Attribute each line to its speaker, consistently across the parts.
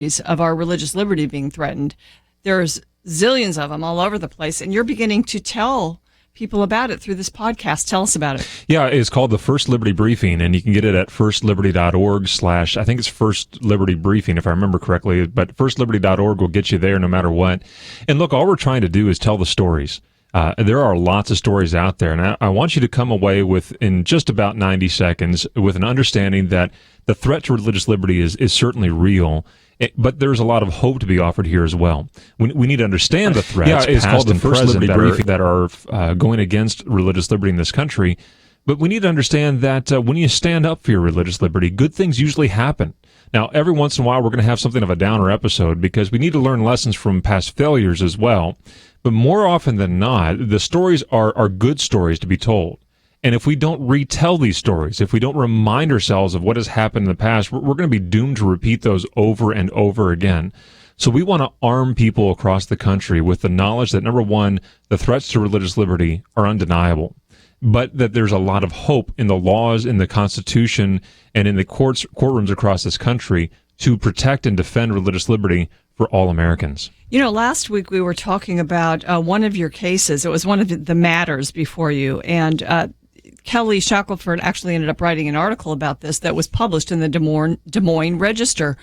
Speaker 1: of our religious liberty being threatened. There's zillions of them all over the place, and you're beginning to tell people about it through this podcast. Tell us about it.
Speaker 2: Yeah, it's called the First Liberty Briefing, and you can get it at firstliberty.org/ I think it's First Liberty Briefing, if I remember correctly, but firstliberty.org will get you there no matter what. And look, all we're trying to do is tell the stories. There are lots of stories out there, and I want you to come away with, in just about 90 seconds, with an understanding that the threat to religious liberty is certainly real. But there's a lot of hope to be offered here as well. We need to understand the threats,
Speaker 3: it's called the First Liberty Briefing,
Speaker 2: that are going against religious liberty in this country. But we need to understand that when you stand up for your religious liberty, good things usually happen. Now, every once in a while, we're going to have something of a downer episode because we need to learn lessons from past failures as well. But more often than not, the stories are good stories to be told. And if we don't retell these stories, if we don't remind ourselves of what has happened in the past, we're going to be doomed to repeat those over and over again. So we want to arm people across the country with the knowledge that, number one, the threats to religious liberty are undeniable, but that there's a lot of hope in the laws, in the Constitution, and in the courtrooms across this country to protect and defend religious liberty for all Americans.
Speaker 1: You know, last week we were talking about one of your cases. It was one of the matters before you, and Kelly Shackelford actually ended up writing an article about this that was published in the Des Moines Register.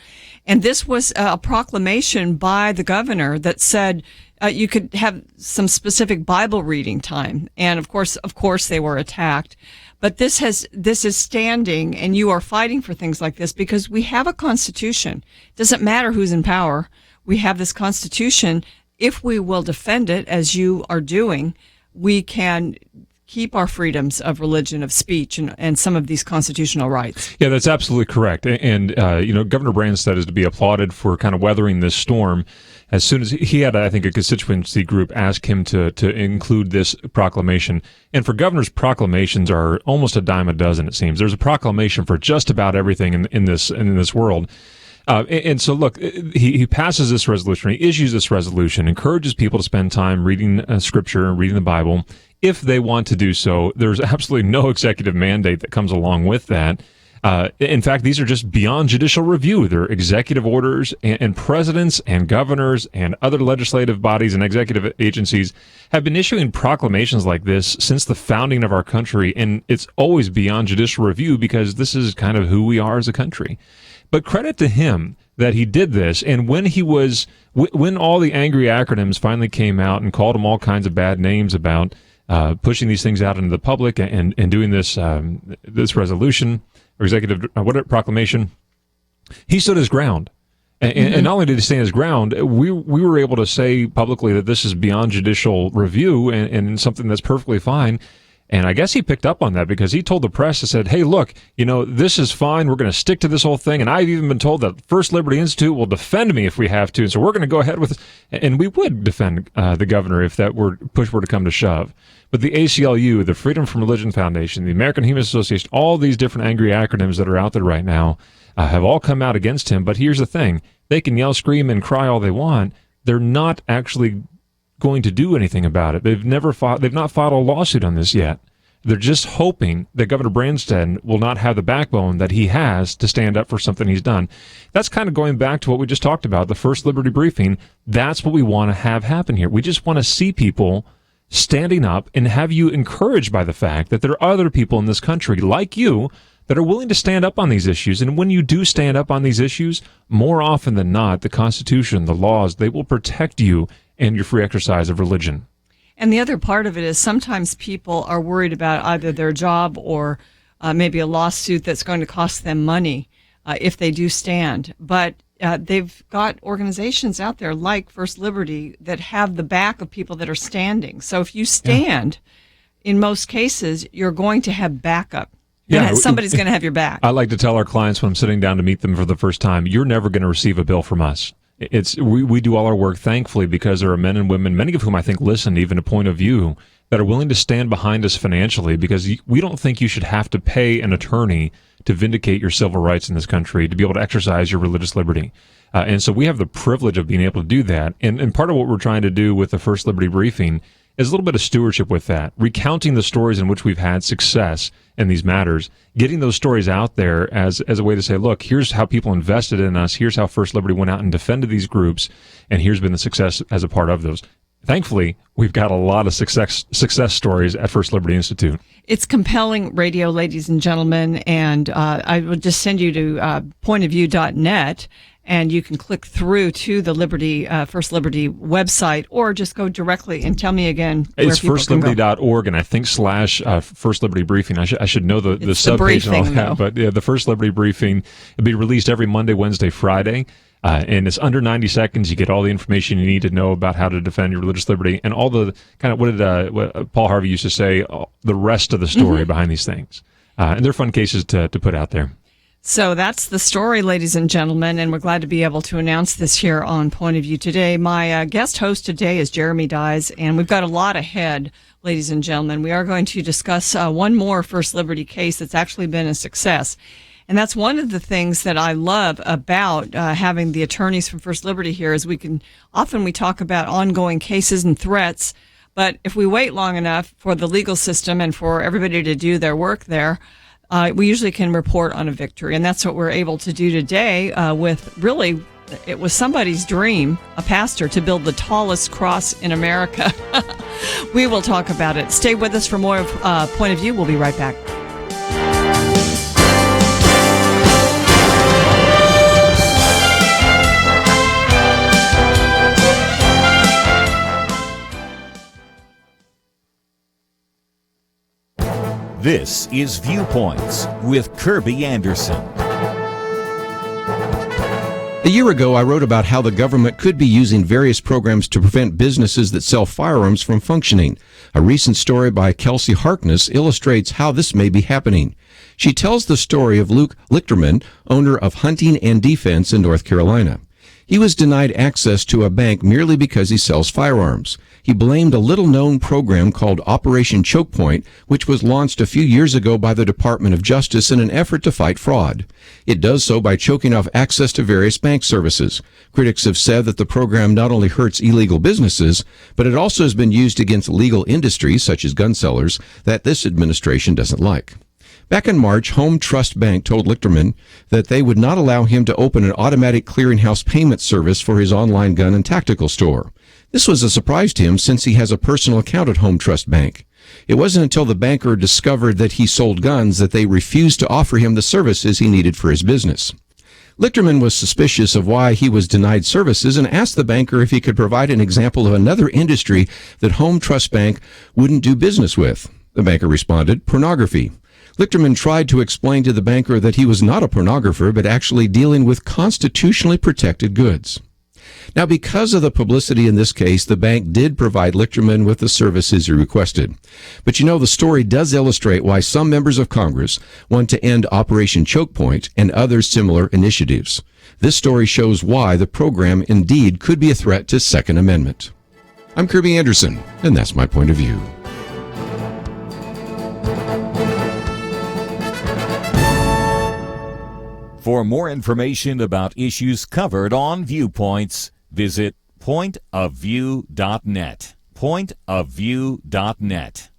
Speaker 1: And this was a proclamation by the governor that said you could have some specific Bible reading time. And of course, they were attacked. But this is standing, and you are fighting for things like this because we have a Constitution. It doesn't matter who's in power. We have this Constitution. If we will defend it, as you are doing, we can keep our freedoms of religion, of speech, and some of these constitutional rights.
Speaker 2: Yeah, that's absolutely correct. And, Governor Branstad is to be applauded for kind of weathering this storm. As soon as he had, I think, a constituency group ask him to include this proclamation. And for governors, proclamations are almost a dime a dozen, it seems. There's a proclamation for just about everything in this world. And so, look, he passes this resolution, he issues this resolution, encourages people to spend time reading Scripture and reading the Bible. If they want to do so, there's absolutely no executive mandate that comes along with that. In fact, these are just beyond judicial review. They're executive orders, and presidents and governors and other legislative bodies and executive agencies have been issuing proclamations like this since the founding of our country, and it's always beyond judicial review because this is kind of who we are as a country. But credit to him that he did this, and when all the angry acronyms finally came out and called him all kinds of bad names about pushing these things out into the public and doing this resolution or executive proclamation, he stood his ground. And not only did he stand his ground, we were able to say publicly that this is beyond judicial review and something that's perfectly fine. And I guess he picked up on that because he told the press and said, hey, look, this is fine. We're going to stick to this whole thing. And I've even been told that First Liberty Institute will defend me if we have to. And so we're going to go ahead with this. And we would defend the governor if that push were to come to shove. But the ACLU, the Freedom from Religion Foundation, the American Humanist Association, all these different angry acronyms that are out there right now have all come out against him. But here's the thing. They can yell, scream, and cry all they want. They're not actually going to do anything about it. They've not filed a lawsuit on this yet. They're just hoping that Governor Branstad will not have the backbone that he has to stand up for something he's done. That's kind of going back to what we just talked about, the First Liberty Briefing. That's what we want to have happen here. We just want to see people standing up and have you encouraged by the fact that there are other people in this country like you that are willing to stand up on these issues. And when you do stand up on these issues, more often than not, the Constitution, the laws, they will protect you and your free exercise of religion.
Speaker 1: And the other part of it is sometimes people are worried about either their job or maybe a lawsuit that's going to cost them money if they do stand. But they've got organizations out there like First Liberty that have the back of people that are standing. So if you stand, in most cases, you're going to have backup. Yeah, somebody's going to have your back.
Speaker 2: I like to tell our clients when I'm sitting down to meet them for the first time, you're never going to receive a bill from us. We do all our work, thankfully, because there are men and women, many of whom I think listen even to Point of View, that are willing to stand behind us financially, because we don't think you should have to pay an attorney to vindicate your civil rights in this country, to be able to exercise your religious liberty. And so we have the privilege of being able to do that. And part of what we're trying to do with the First Liberty Briefing is a little bit of stewardship with that, recounting the stories in which we've had success in these matters, getting those stories out there as a way to say, look, here's how people invested in us, here's how First Liberty went out and defended these groups, and here's been the success as a part of those. Thankfully, we've got a lot of success stories at First Liberty Institute.
Speaker 1: It's compelling radio, ladies and gentlemen, and I will just send you to pointofview.net, and you can click through to the First Liberty website, or just go directly and tell me again where
Speaker 2: it's firstliberty.org, and I think / First Liberty Briefing. I should know the subpage and all that, but yeah, the First Liberty Briefing will be released every Monday, Wednesday, Friday. And it's under 90 seconds. You get all the information you need to know about how to defend your religious liberty and all the kind of what Paul Harvey used to say, the rest of the story behind these things. And they're fun cases to put out there.
Speaker 1: So that's the story, ladies and gentlemen, and we're glad to be able to announce this here on Point of View today. My guest host today is Jeremy Dyes, and we've got a lot ahead, ladies and gentlemen. We are going to discuss one more First Liberty case that's actually been a success. And that's one of the things that I love about having the attorneys from First Liberty here is we talk about ongoing cases and threats, but if we wait long enough for the legal system and for everybody to do their work there, we usually can report on a victory. And that's what we're able to do today with really, it was somebody's dream, a pastor, to build the tallest cross in America. We will talk about it. Stay with us for more Point of View. We'll be right back.
Speaker 3: This is Viewpoints with Kirby Anderson.
Speaker 4: A year ago, I wrote about how the government could be using various programs to prevent businesses that sell firearms from functioning. A recent story by Kelsey Harkness illustrates how this may be happening. She tells the story of Luke Lichterman, owner of Hunting and Defense in North Carolina. He was denied access to a bank merely because he sells firearms. He blamed a little-known program called Operation Choke Point, which was launched a few years ago by the Department of Justice in an effort to fight fraud. It does so by choking off access to various bank services. Critics have said that the program not only hurts illegal businesses, but it also has been used against legal industries, such as gun sellers, that this administration doesn't like. Back in March, Home Trust Bank told Lichterman that they would not allow him to open an automatic clearinghouse payment service for his online gun and tactical store. This was a surprise to him since he has a personal account at Home Trust Bank. It wasn't until the banker discovered that he sold guns that they refused to offer him the services he needed for his business. Lichterman was suspicious of why he was denied services and asked the banker if he could provide an example of another industry that Home Trust Bank wouldn't do business with. The banker responded, pornography. Lichterman tried to explain to the banker that he was not a pornographer, but actually dealing with constitutionally protected goods. Now, because of the publicity in this case, the bank did provide Lichterman with the services he requested. But the story does illustrate why some members of Congress want to end Operation Choke Point and other similar initiatives. This story shows why the program indeed could be a threat to Second Amendment. I'm Kirby Anderson, and that's my point of view.
Speaker 3: For more information about issues covered on Viewpoints, visit pointofview.net. Pointofview.net.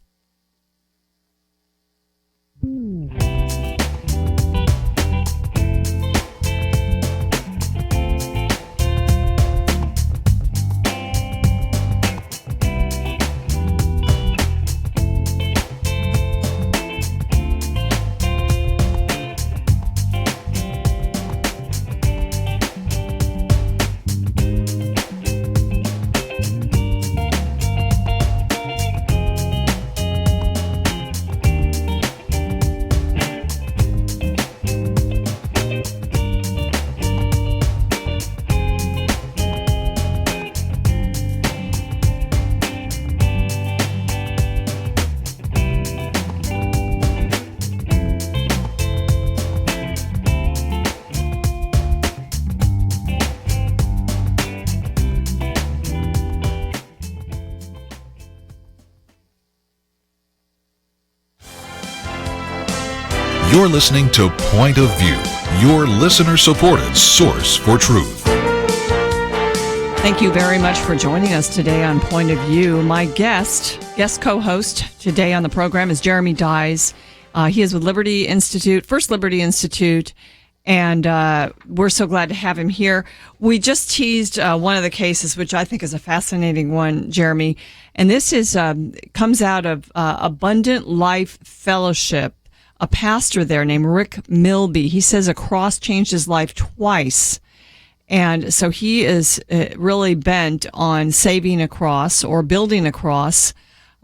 Speaker 5: You're listening to Point of View, your listener-supported source for truth.
Speaker 1: Thank you very much for joining us today on Point of View. My guest co-host today on the program is Jeremy Dyes, He is with Liberty Institute, First Liberty Institute, and we're so glad to have him here. We just teased one of the cases, which I think is a fascinating one, Jeremy, and this is comes out of Abundant Life Fellowship. A pastor there named Rick Milby. He says a cross changed his life twice. And so he is really bent on saving a cross or building a cross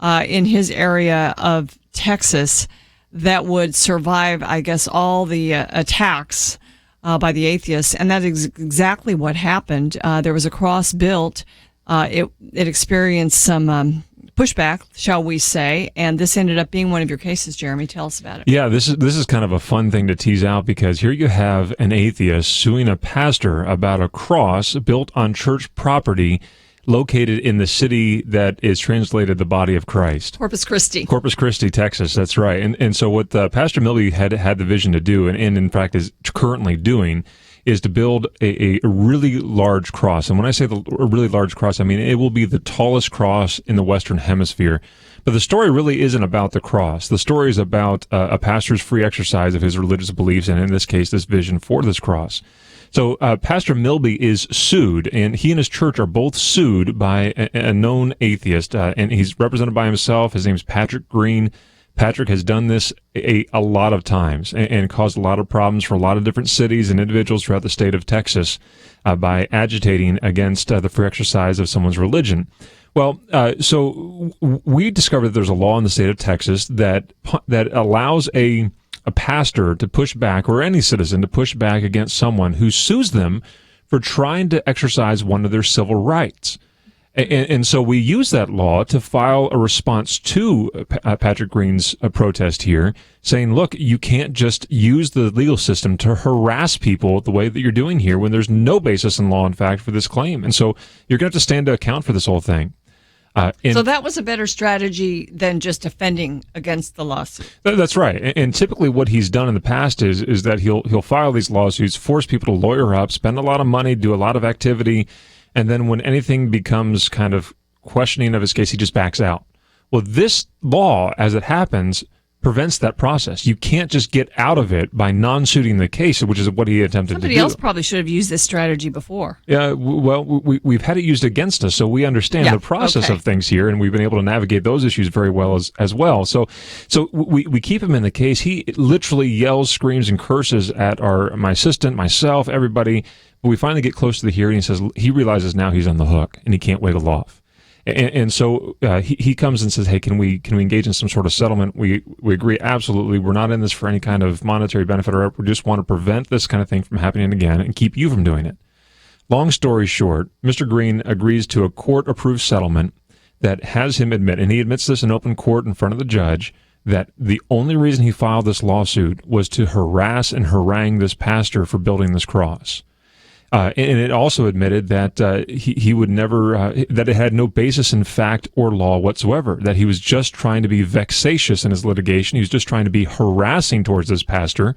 Speaker 1: in his area of Texas that would survive, I guess, all the attacks by the atheists. And that is exactly what happened. There was a cross built. It experienced some pushback, shall we say, and this ended up being one of your cases. Jeremy, tell us about it.
Speaker 2: Yeah, this is kind of a fun thing to tease out, because here you have an atheist suing a pastor about a cross built on church property located in the city that is translated the body of Christ.
Speaker 1: Corpus Christi, Texas.
Speaker 2: That's right. And so what Pastor Milby had the vision to do, and in fact is currently doing, is to build a really large cross. And when I say a really large cross, I mean it will be the tallest cross in the Western Hemisphere. But the story really isn't about the cross. The story is about a pastor's free exercise of his religious beliefs, and in this case, this vision for this cross. So Pastor Milby is sued, and he and his church are both sued by a known atheist, and he's represented by himself. His name's Patrick Green. Patrick has done this a lot of times and caused a lot of problems for a lot of different cities and individuals throughout the state of Texas by agitating against the free exercise of someone's religion. Well, so we discovered that there's a law in the state of Texas that allows a pastor to push back, or any citizen to push back against someone who sues them for trying to exercise one of their civil rights. And so we use that law to file a response to Patrick Green's protest here, saying, look, you can't just use the legal system to harass people the way that you're doing here when there's no basis in law, in fact, for this claim. And so you're going to have to stand to account for this whole thing.
Speaker 1: So that was a better strategy than just defending against the lawsuit.
Speaker 2: That's right. And typically what he's done in the past is that he'll file these lawsuits, force people to lawyer up, spend a lot of money, do a lot of activity, and then when anything becomes kind of questioning of his case, he just backs out. Well, this law, as it happens, prevents that process. You can't just get out of it by non-suiting the case, which is what he attempted to do.
Speaker 1: Somebody else probably should have used this strategy before.
Speaker 2: Yeah, well, we've had it used against us, so we understand the process of things here, and we've been able to navigate those issues very well as well. So we keep him in the case. He literally yells, screams, and curses at my assistant, myself, everybody. But we finally get close to the hearing. He says he realizes now he's on the hook, and he can't wiggle off. And so he comes and says, hey, can we engage in some sort of settlement? We agree, absolutely. We're not in this for any kind of monetary benefit, or we just want to prevent this kind of thing from happening again and keep you from doing it. Long story short, Mr. Green agrees to a court-approved settlement that has him admit, and he admits this in open court in front of the judge, that the only reason he filed this lawsuit was to harass and harangue this pastor for building this cross. And it also admitted that he would never, that it had no basis in fact or law whatsoever, that he was just trying to be vexatious in his litigation. He was just trying to be harassing towards this pastor.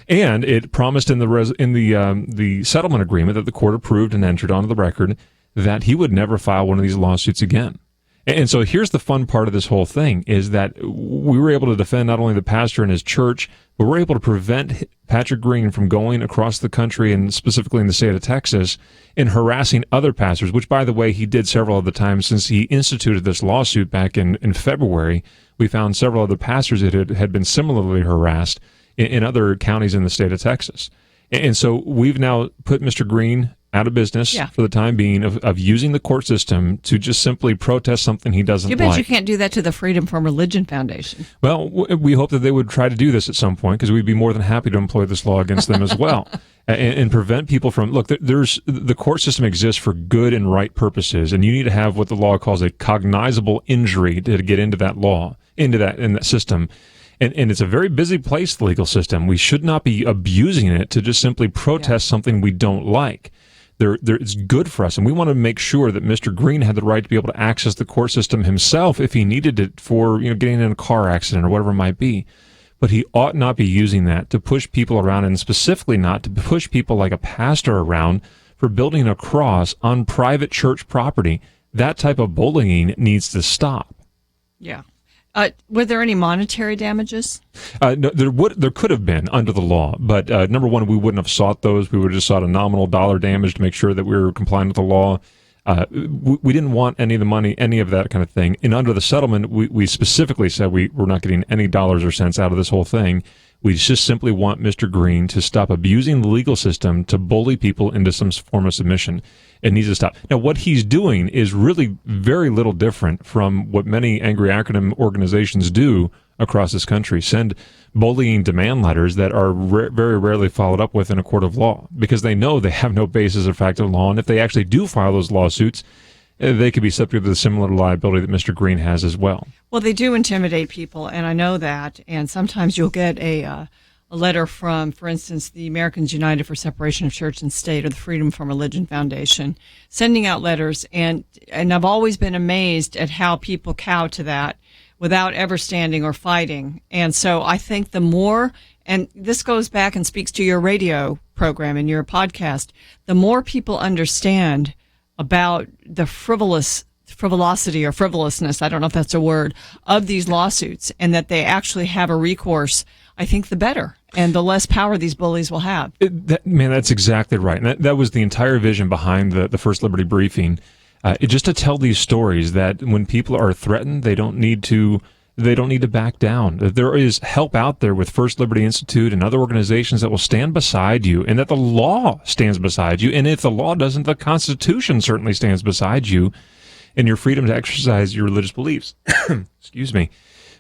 Speaker 2: And it promised in the settlement agreement that the court approved and entered onto the record that he would never file one of these lawsuits again. And so here's the fun part of this whole thing, is that we were able to defend not only the pastor and his church, but we're able to prevent Patrick Green from going across the country, and specifically in the state of Texas, and harassing other pastors, which, by the way, he did several of the times since he instituted this lawsuit back in February. We found several other pastors that had been similarly harassed in other counties in the state of Texas. And so we've now put Mr. Green out of business for the time being of using the court system to just simply protest something he doesn't like.
Speaker 1: You bet you can't do that to the Freedom from Religion Foundation.
Speaker 2: Well, we hope that they would try to do this at some point, because we'd be more than happy to employ this law against them as well and prevent people from, look, the court system exists for good and right purposes, and you need to have what the law calls a cognizable injury to get into that law, in that system. And it's a very busy place, the legal system. We should not be abusing it to just simply protest something we don't like. It's good for us, and we want to make sure that Mr. Green had the right to be able to access the court system himself if he needed it for getting in a car accident or whatever it might be. But he ought not be using that to push people around, and specifically not to push people like a pastor around for building a cross on private church property. That type of bullying needs to stop.
Speaker 1: Yeah. Were there any monetary damages?
Speaker 2: No, there could have been under the law, but number one, we wouldn't have sought those. We would have just sought a nominal dollar damage to make sure that we were compliant with the law. We didn't want any of the money, any of that kind of thing. And under the settlement, we specifically said we're not getting any dollars or cents out of this whole thing. We just simply want Mr. Green to stop abusing the legal system to bully people into some form of submission. It needs to stop. Now, what he's doing is really very little different from what many angry acronym organizations do across this country. Send bullying demand letters that are very rarely followed up with in a court of law because they know they have no basis or fact of law. And if they actually do file those lawsuits, they could be subject to the similar liability that Mr. Green has as well.
Speaker 1: Well, they do intimidate people, and I know that. And sometimes you'll get a letter from, for instance, the Americans United for Separation of Church and State or the Freedom from Religion Foundation, sending out letters. And I've always been amazed at how people cow to that without ever standing or fighting. And so I think the more, and this goes back and speaks to your radio program and your podcast, the more people understand about the frivolosity or frivolousness, I don't know if that's a word, of these lawsuits, and that they actually have a recourse, I think the better, and the less power these bullies will have.
Speaker 2: That's exactly right. And that was the entire vision behind the First Liberty briefing, just to tell these stories that when people are threatened, they don't need to back down. That there is help out there with First Liberty Institute and other organizations that will stand beside you, and that the law stands beside you. And if the law doesn't, the Constitution certainly stands beside you in your freedom to exercise your religious beliefs. Excuse me.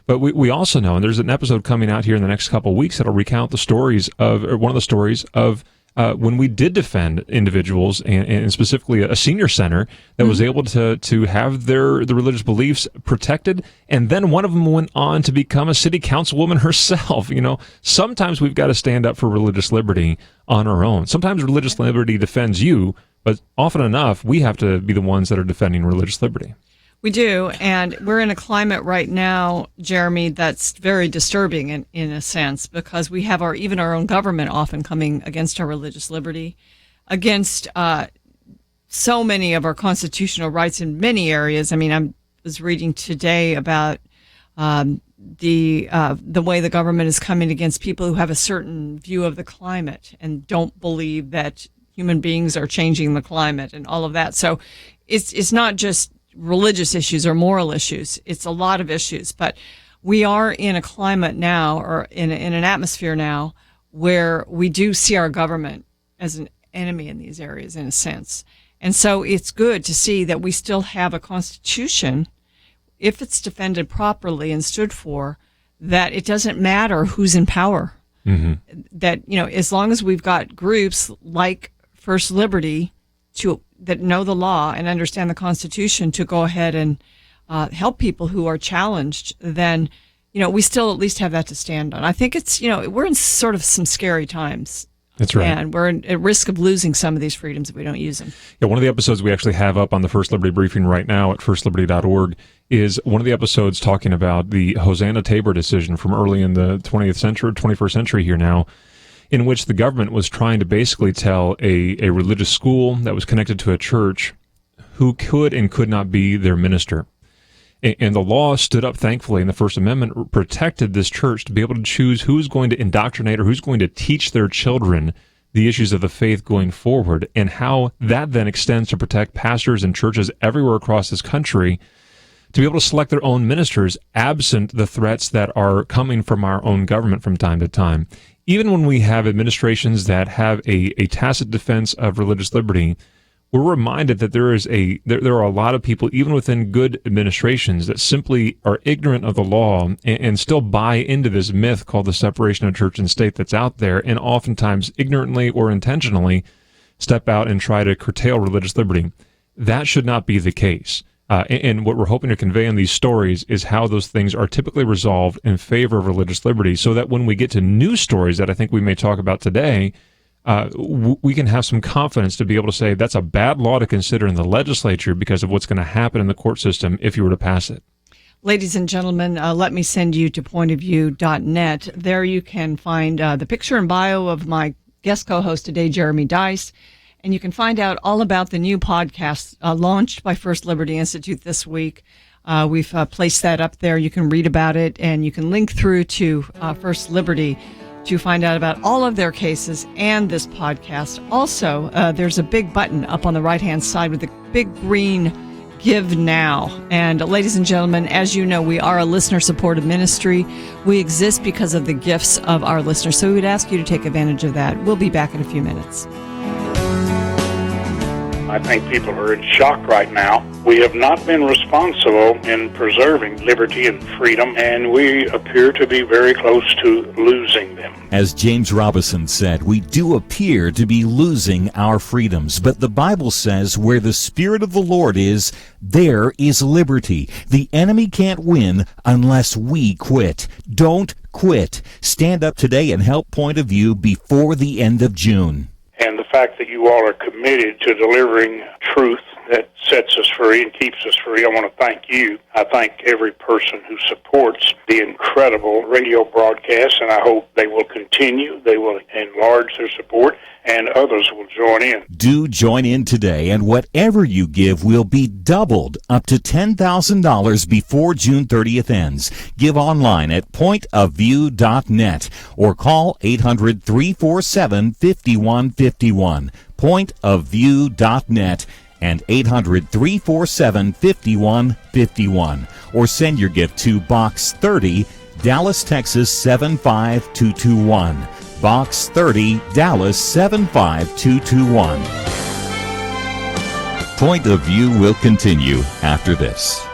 Speaker 2: But we also know, and there's an episode coming out here in the next couple of weeks that'll recount the stories of, or one of the stories of, when we did defend individuals, and specifically a senior center that was able to have the religious beliefs protected, and then one of them went on to become a city councilwoman herself. You know, sometimes we've got to stand up for religious liberty on our own. Sometimes religious liberty defends you, but often enough, we have to be the ones that are defending religious liberty.
Speaker 1: We do, and we're in a climate right now, Jeremy, that's very disturbing in a sense, because we have even our own government often coming against our religious liberty, against so many of our constitutional rights in many areas. I mean, I was reading today about the way the government is coming against people who have a certain view of the climate and don't believe that human beings are changing the climate and all of that. So it's not just religious issues or moral issues. It's a lot of issues, but we are in a climate now, or in an atmosphere now, where we do see our government as an enemy in these areas, in a sense. And so it's good to see that we still have a constitution, if it's defended properly and stood for, that it doesn't matter who's in power. Mm-hmm. That, as long as we've got groups like First Liberty that know the law and understand the Constitution to go ahead and help people who are challenged, then, we still at least have that to stand on. I think it's, we're in sort of some scary times.
Speaker 2: That's right.
Speaker 1: And we're at risk of losing some of these freedoms if we don't use them.
Speaker 2: Yeah, one of the episodes we actually have up on the First Liberty Briefing right now at firstliberty.org is one of the episodes talking about the Hosanna Tabor decision from early in the 21st century here now, in which the government was trying to basically tell a religious school that was connected to a church who could and could not be their minister. And the law stood up, thankfully, and the First Amendment protected this church to be able to choose who's going to indoctrinate or who's going to teach their children the issues of the faith going forward, and how that then extends to protect pastors and churches everywhere across this country to be able to select their own ministers absent the threats that are coming from our own government from time to time. Even when we have administrations that have a tacit defense of religious liberty, we're reminded that there are a lot of people, even within good administrations, that simply are ignorant of the law and still buy into this myth called the separation of church and state that's out there, and oftentimes ignorantly or intentionally step out and try to curtail religious liberty. That should not be the case. And what we're hoping to convey in these stories is how those things are typically resolved in favor of religious liberty, so that when we get to new stories that I think we may talk about today, we can have some confidence to be able to say that's a bad law to consider in the legislature because of what's going to happen in the court system if you were to pass it.
Speaker 1: Ladies and gentlemen, let me send you to pointofview.net. There you can find the picture and bio of my guest co-host today, Jeremy Dice. And you can find out all about the new podcast launched by First Liberty Institute this week. We've placed that up there. You can read about it, and you can link through to First Liberty to find out about all of their cases and this podcast. Also, there's a big button up on the right-hand side with a big green Give Now. And ladies and gentlemen, as you know, we are a listener-supported ministry. We exist because of the gifts of our listeners. So we would ask you to take advantage of that. We'll be back in a few minutes.
Speaker 6: I think people are in shock right now. We have not been responsible in preserving liberty and freedom, and we appear to be very close to losing them.
Speaker 3: As James Robison said, we do appear to be losing our freedoms, but the Bible says where the Spirit of the Lord is, there is liberty. The enemy can't win unless we quit. Don't quit. Stand up today and help Point of View before the end of June.
Speaker 6: And the fact that you all are committed to delivering truth that sets us free and keeps us free, I want to thank you. I thank every person who supports the incredible radio broadcast, and I hope they will continue. They will enlarge their support, and others will join in.
Speaker 3: Do join in today, and whatever you give will be doubled up to $10,000 before June 30th ends. Give online at pointofview.net or call 800-347-5151. Pointofview.net and 800-347-5151. Or send your gift to Box 30, Dallas, Texas 75221. Box 30, Dallas 75221. Point of View will continue after this.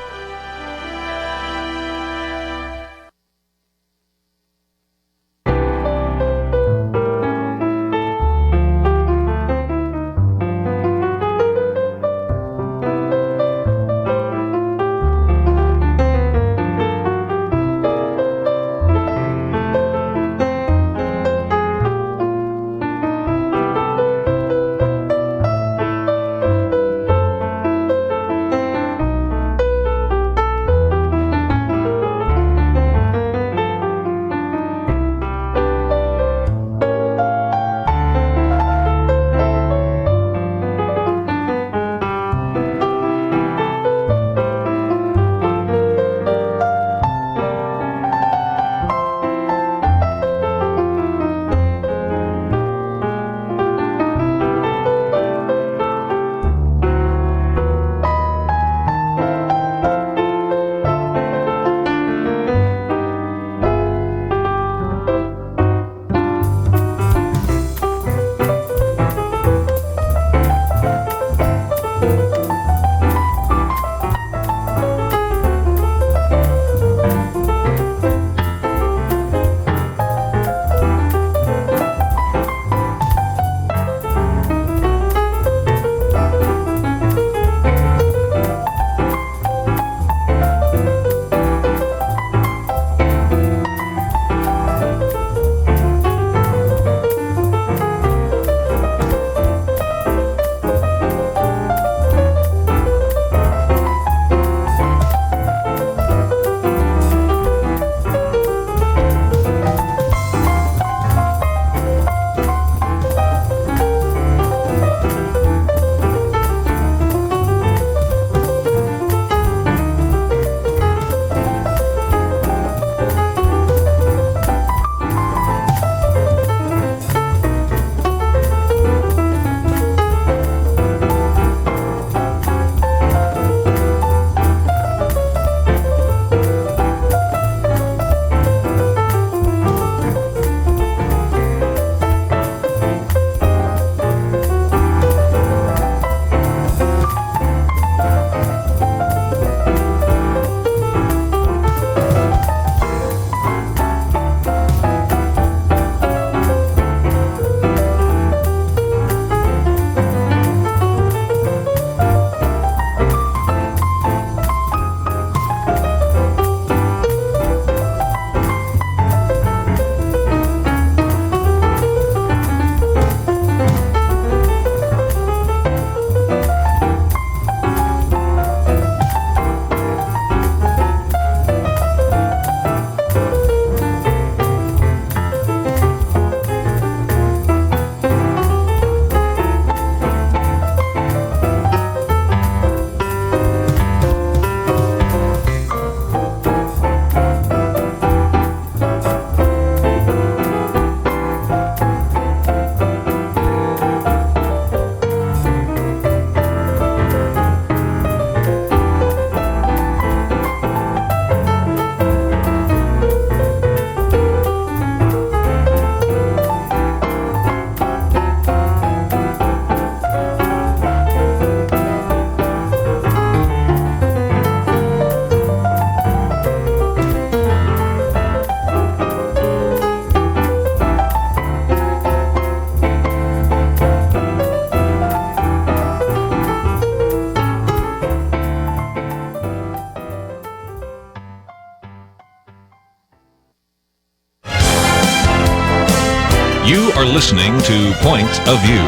Speaker 5: to Point of View.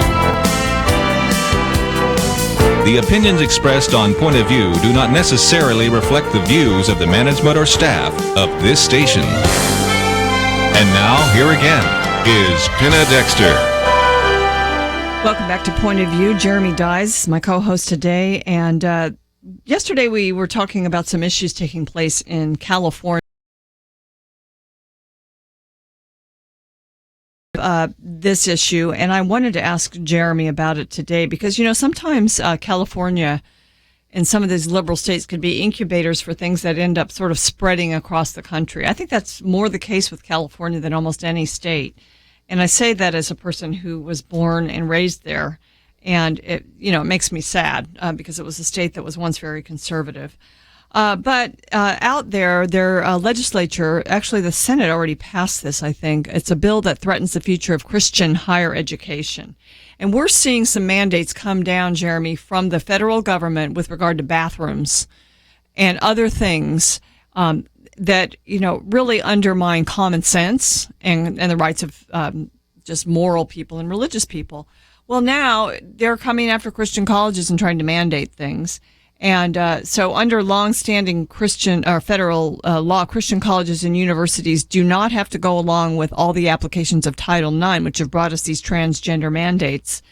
Speaker 5: The opinions expressed on Point of View do not necessarily reflect the views of the management or staff of this station. And now, here again, is Penna Dexter.
Speaker 1: Welcome back to Point of View. Jeremy Dyes is my co-host today. And yesterday we were talking about some issues taking place in California. This issue, and I wanted to ask Jeremy about it today because, sometimes California and some of these liberal states can be incubators for things that end up sort of spreading across the country. I think that's more the case with California than almost any state. And I say that as a person who was born and raised there. And it makes me sad because it was a state that was once very conservative. But out there, their legislature, actually the Senate already passed this, I think. It's a bill that threatens the future of Christian higher education. And we're seeing some mandates come down, Jeremy, from the federal government with regard to bathrooms and other things that, really undermine common sense and the rights of just moral people and religious people. Well, now they're coming after Christian colleges and trying to mandate things. And so under longstanding Christian or federal law, Christian colleges and universities do not have to go along with all the applications of Title IX, which have brought us these transgender mandates.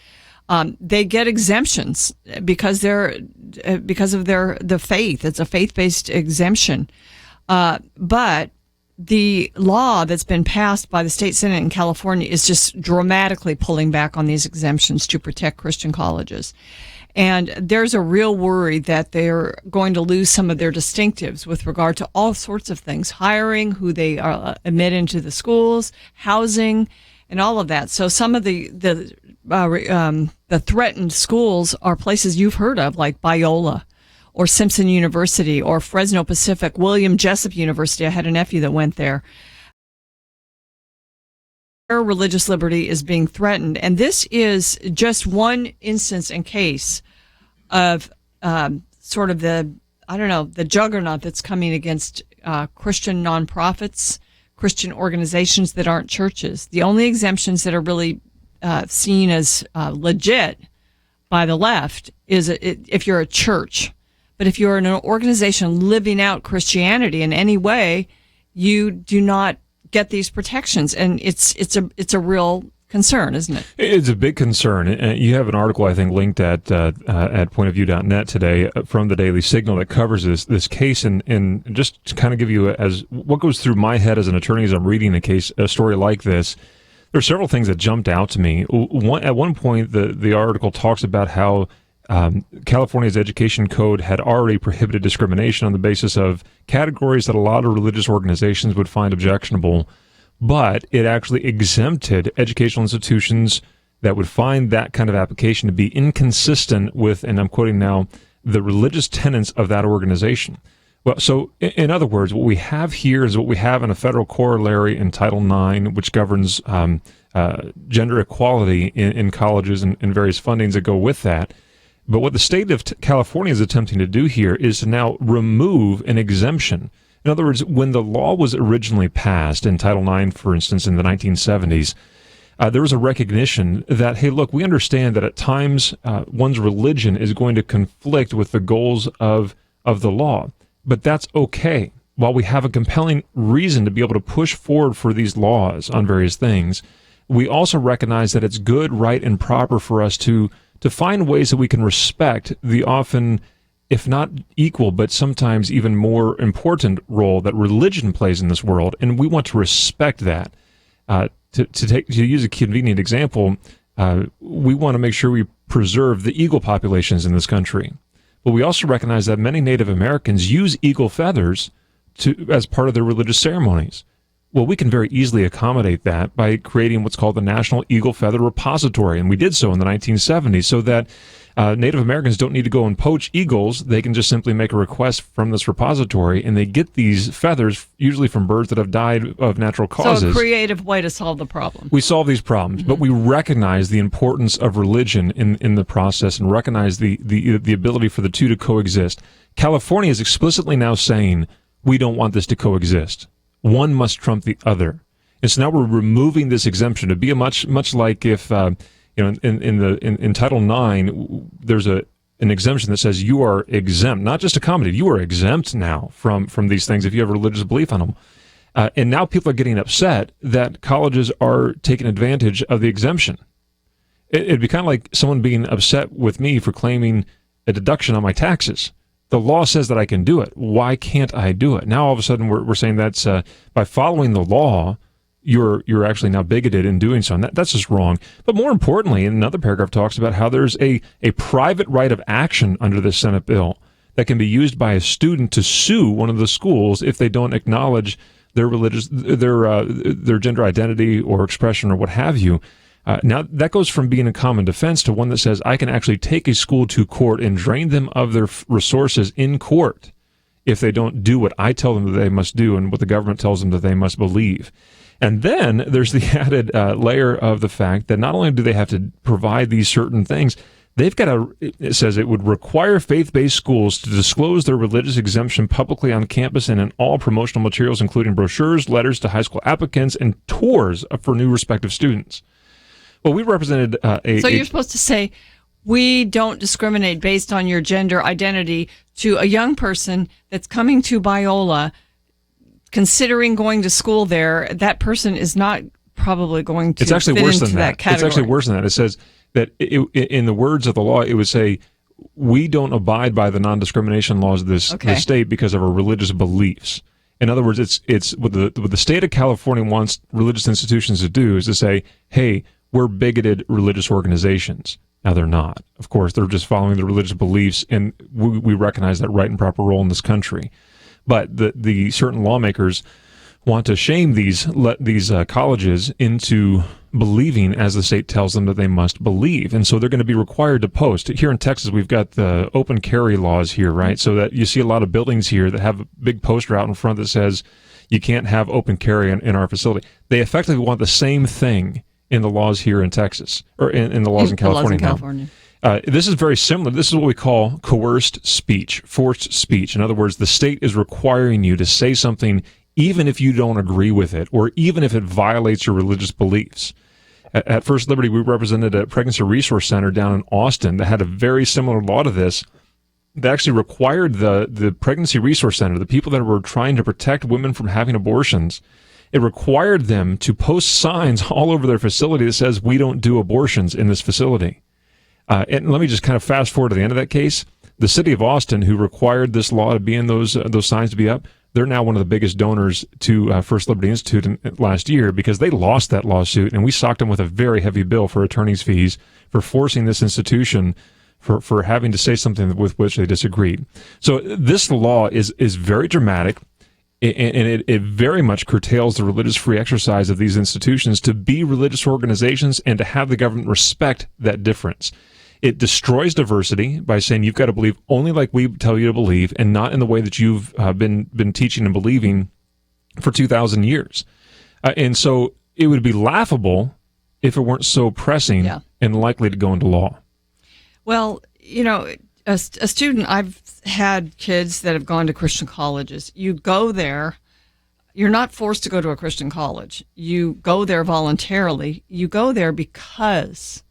Speaker 1: They get exemptions because of the faith. It's a faith-based exemption. But the law that's been passed by the state Senate in California is just dramatically pulling back on these exemptions to protect Christian colleges. And there's a real worry that they're going to lose some of their distinctives with regard to all sorts of things, hiring, who they admit into the schools, housing, and all of that. So some of the threatened schools are places you've heard of, like Biola or Simpson University or Fresno Pacific, William Jessup University. I had a nephew that went there. Their religious liberty is being threatened. And this is just one instance and case of sort of the juggernaut that's coming against Christian nonprofits, Christian organizations that aren't churches. The only exemptions that are really seen as legit by the left is if you're a church. But if you're an organization living out Christianity in any way, you do not get these protections, and it's a real concern, isn't it?
Speaker 2: It's a big concern. You have an article, I think, linked at pointofview.net today from the Daily Signal that covers this case, and just to kind of give you as what goes through my head as an attorney as I'm reading a story like this. There are several things that jumped out to me. At one point, the article talks about how California's education code had already prohibited discrimination on the basis of categories that a lot of religious organizations would find objectionable, but it actually exempted educational institutions that would find that kind of application to be inconsistent with, and I'm quoting now, the religious tenets of that organization. Well, so in other words, what we have here is what we have in a federal corollary in Title IX, which governs gender equality in colleges and various fundings that go with that. But what the state of California is attempting to do here is to now remove an exemption. In other words, when the law was originally passed in Title IX, for instance, in the 1970s, there was a recognition that, hey, look, we understand that at times one's religion is going to conflict with the goals of the law, but that's okay. While we have a compelling reason to be able to push forward for these laws on various things, we also recognize that it's good, right, and proper for us to find ways that we can respect the often, if not equal, but sometimes even more important role that religion plays in this world, and we want to respect that. To use a convenient example, we want to make sure we preserve the eagle populations in this country. But we also recognize that many Native Americans use eagle feathers as part of their religious ceremonies. Well, we can very easily accommodate that by creating what's called the National Eagle Feather Repository, and we did so in the 1970s, so that Native Americans don't need to go and poach eagles. They can just simply make a request from this repository, and they get these feathers, usually from birds that have died of natural causes.
Speaker 1: So a creative way to solve the problem.
Speaker 2: We solve these problems, but we recognize the importance of religion in the process and recognize the ability for the two to coexist. California is explicitly now saying, we don't want this to coexist. One must trump the other. And so now we're removing this exemption to be a much like if in Title IX there's an exemption that says you are exempt, not just accommodated, you are exempt now from these things if you have a religious belief on them. And now people are getting upset that colleges are taking advantage of the exemption. It'd be kind of like someone being upset with me for claiming a deduction on my taxes. The law says that I can do it. Why can't I do it? Now all of a sudden we're saying that's by following the law, you're actually now bigoted in doing so, and that's just wrong. But more importantly, another paragraph talks about how there's a private right of action under this Senate bill that can be used by a student to sue one of the schools if they don't acknowledge their their gender identity or expression or what have you. Now, that goes from being a common defense to one that says I can actually take a school to court and drain them of their resources in court if they don't do what I tell them that they must do and what the government tells them that they must believe. And then there's the added layer of the fact that not only do they have to provide these certain things, they've got to, it says it would require faith-based schools to disclose their religious exemption publicly on campus and in all promotional materials, including brochures, letters to high school applicants, and tours for new respective students. Well, we represented So
Speaker 1: you're supposed to say, we don't discriminate based on your gender identity to a young person that's coming to Biola, considering going to school there. That person is not probably going to
Speaker 2: It's actually worse than that.
Speaker 1: Category.
Speaker 2: It's actually worse than that. It says that in the words of the law, it would say, we don't abide by the non-discrimination laws of this state because of our religious beliefs. In other words, it's what the state of California wants religious institutions to do is to say, hey, we're bigoted religious organizations. Now, they're not. Of course, they're just following the religious beliefs, and we recognize that right and proper role in this country. But the certain lawmakers want to shame these colleges into believing as the state tells them that they must believe. And so they're going to be required to post. Here in Texas, we've got the open carry laws here, right? So that you see a lot of buildings here that have a big poster out in front that says you can't have open carry in our facility. They effectively want the same thing in the laws here in Texas, or in the laws in California. This is very similar. This is what we call coerced speech, forced speech. In other words, the state is requiring you to say something even if you don't agree with it, or even if it violates your religious beliefs. At First Liberty, we represented a pregnancy resource center down in Austin that had a very similar law to this. That actually required the pregnancy resource center, the people that were trying to protect women from having abortions, it required them to post signs all over their facility that says, we don't do abortions in this facility. And let me just kind of fast forward to the end of that case. The city of Austin, who required this law to be in those signs to be up, they're now one of the biggest donors to First Liberty Institute last year because they lost that lawsuit, and we socked them with a very heavy bill for attorney's fees for forcing this institution for having to say something with which they disagreed. So this law is very dramatic, and it very much curtails the religious free exercise of these institutions to be religious organizations and to have the government respect that difference. It destroys diversity by saying you've got to believe only like we tell you to believe and not in the way that you've been teaching and believing for 2,000 years. And so it would be laughable if it weren't so pressing and likely to go into law.
Speaker 1: Well, a student, I've had kids that have gone to Christian colleges. You go there, you're not forced to go to a Christian college. You go there voluntarily. You go there because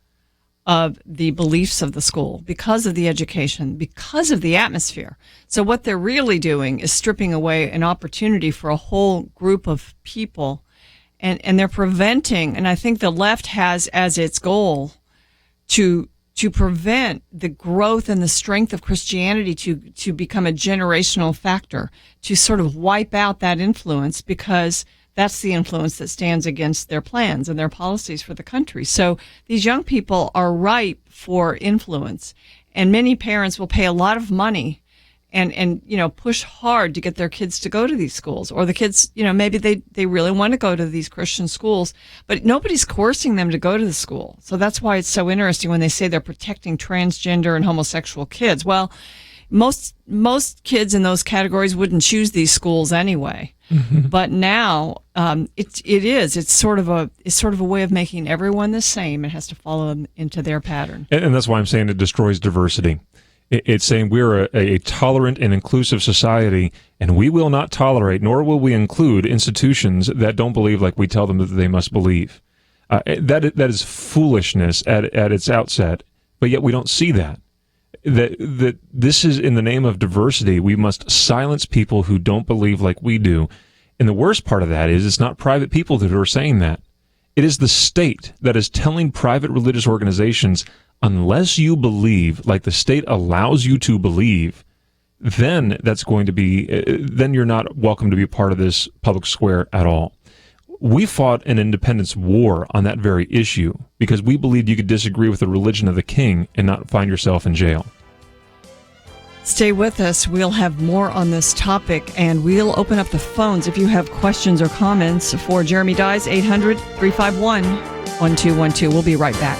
Speaker 1: of the beliefs of the school, because of the education, because of the atmosphere. So what they're really doing is stripping away an opportunity for a whole group of people, and they're preventing, and I think the left has as its goal to prevent the growth and the strength of Christianity to become a generational factor, to sort of wipe out that influence, because that's the influence that stands against their plans and their policies for the country. So these young people are ripe for influence, and many parents will pay a lot of money and push hard to get their kids to go to these schools, or the kids, maybe they really want to go to these Christian schools, but nobody's coercing them to go to the school. So that's why it's so interesting when they say they're protecting transgender and homosexual kids. Well, most kids in those categories wouldn't choose these schools anyway. Mm-hmm. But now it's sort of a way of making everyone the same. It has to follow them into their pattern.
Speaker 2: And that's why I'm saying it destroys diversity. It's saying we're a tolerant and inclusive society, and we will not tolerate, nor will we include institutions that don't believe like we tell them that they must believe. That is foolishness at its outset, but yet we don't see that. That this is in the name of diversity. We must silence people who don't believe like we do. And the worst part of that is it's not private people that are saying that. It is the state that is telling private religious organizations, unless you believe like the state allows you to believe, then then you're not welcome to be part of this public square at all. We fought an independence war on that very issue because we believed you could disagree with the religion of the king and not find yourself in jail.
Speaker 1: Stay with us. We'll have more on this topic, and we'll open up the phones if you have questions or comments for Jeremy Dys, 800-351-1212. We'll be right back.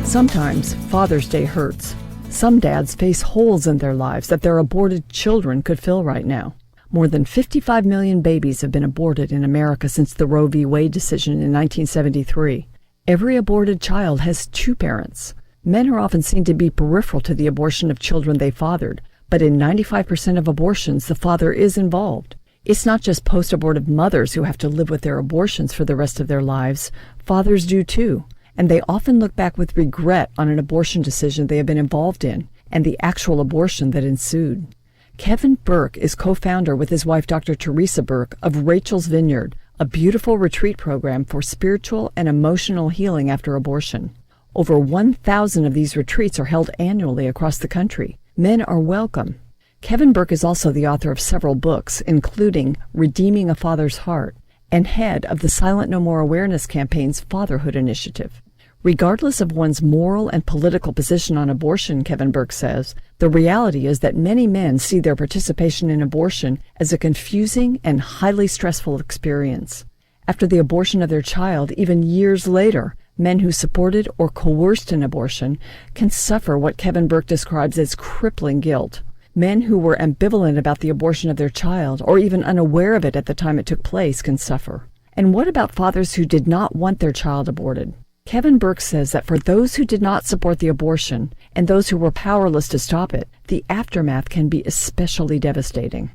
Speaker 1: Sometimes Father's Day hurts. Some dads face holes in their lives that their aborted children could fill right now. More than 55 million babies have been aborted in America since the Roe v. Wade decision in 1973. Every aborted child has two parents. Men are often seen to be peripheral to the abortion of children they fathered, but in 95% of abortions, the father is involved. It's not just post-abortive mothers who have to live with their abortions for the rest of their lives. Fathers do too. And they often look back with regret on an abortion decision they have been involved in and the actual abortion that ensued. Kevin Burke is co-founder with his wife, Dr. Teresa Burke, of Rachel's Vineyard, a beautiful retreat program for spiritual and emotional healing after abortion. Over 1,000 of these retreats are held annually across the country. Men are welcome. Kevin Burke is also the author of several books, including Redeeming a Father's Heart, and head of the Silent No More Awareness Campaign's Fatherhood Initiative. Regardless of one's moral and political position on abortion, Kevin Burke says, the reality is that many men see their participation in abortion as a confusing and highly stressful experience. After the abortion of their child, even years later, men who supported or coerced an abortion can suffer what Kevin Burke describes as crippling guilt. Men who were ambivalent about the abortion of their child, or even unaware of it at the time it took place, can suffer. And what about fathers who did not want their child aborted? Kevin Burke says that for those who did not support the abortion and those who were powerless to stop it, the aftermath can be especially devastating.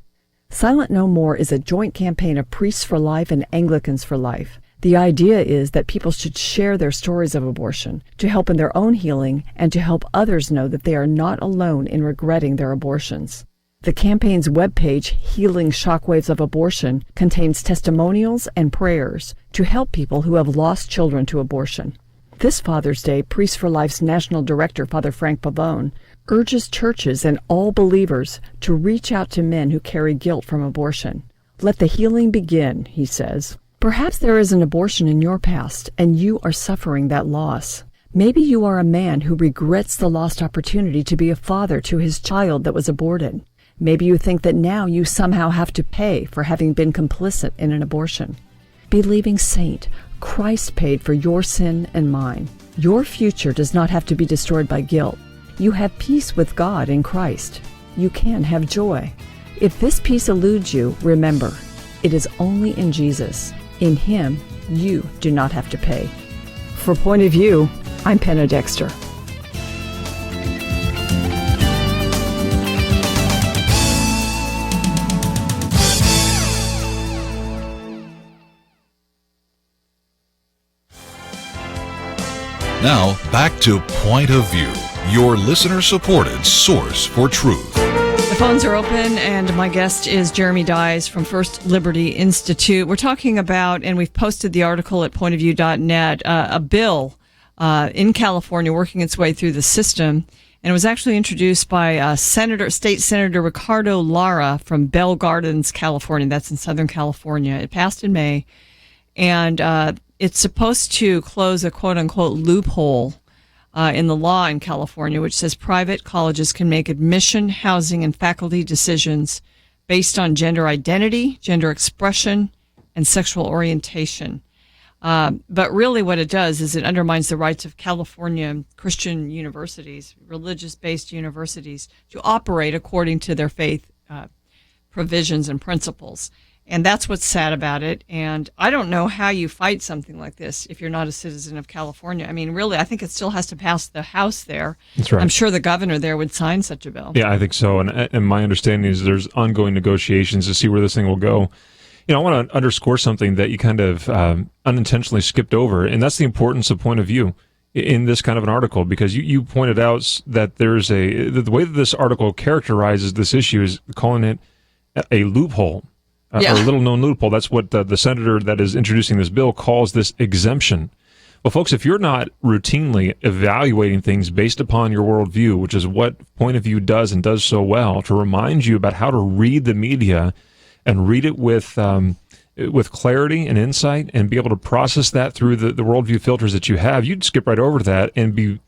Speaker 1: Silent No More is a joint campaign of Priests for Life and Anglicans for Life. The idea is that people should share their stories of abortion to help in their own healing and to help others know that they are not alone in regretting their abortions. The campaign's webpage, Healing Shockwaves of Abortion, contains testimonials and prayers to help people who have lost children to abortion. This Father's Day, Priests for Life's National Director, Father Frank Pavone, urges churches and all believers to reach out to men who carry guilt from abortion. Let the healing begin, he says. Perhaps there is an abortion in your past, and you are suffering that loss. Maybe you are a man who regrets the lost opportunity to be a father to his child that was aborted. Maybe you think that now you somehow have to pay for having been complicit in an abortion. Believing saint, Christ paid for your sin and mine. Your future does not have to be destroyed by guilt. You have peace with God in Christ. You can have joy. If this peace eludes you, remember, it is only in Jesus. In Him, you do not have to pay. For Point of View, I'm Penna Dexter.
Speaker 5: Now, back to Point of View, your listener-supported source for truth.
Speaker 1: The phones are open, and my guest is Jeremy Dys from First Liberty Institute. We're talking about, and we've posted the article at pointofview.net, a bill in California working its way through the system, and it was actually introduced by State Senator Ricardo Lara from Bell Gardens, California. That's in Southern California. It passed in May, and it's supposed to close a quote-unquote loophole in the law in California, which says private colleges can make admission, housing, and faculty decisions based on gender identity, gender expression, and sexual orientation. But really what it does is it undermines the rights of California Christian universities, religious-based universities, to operate according to their faith provisions and principles. And that's what's sad about it. And I don't know how you fight something like this if you're not a citizen of California. I mean, really, I think it still has to pass the House there.
Speaker 2: That's right.
Speaker 1: I'm sure the governor there would sign such a bill.
Speaker 2: Yeah, I think so. And my understanding is there's ongoing negotiations to see where this thing will go. I want to underscore something that you kind of unintentionally skipped over, and that's the importance of point of view in this kind of an article, because you pointed out that there's the way that this article characterizes this issue is calling it a loophole. Or a little-known loophole. That's what the senator that is introducing this bill calls this exemption. Well, folks, if you're not routinely evaluating things based upon your worldview, which is what Point of View does and does so well, to remind you about how to read the media and read it with clarity and insight and be able to process that through the worldview filters that you have, you'd skip right over to that and be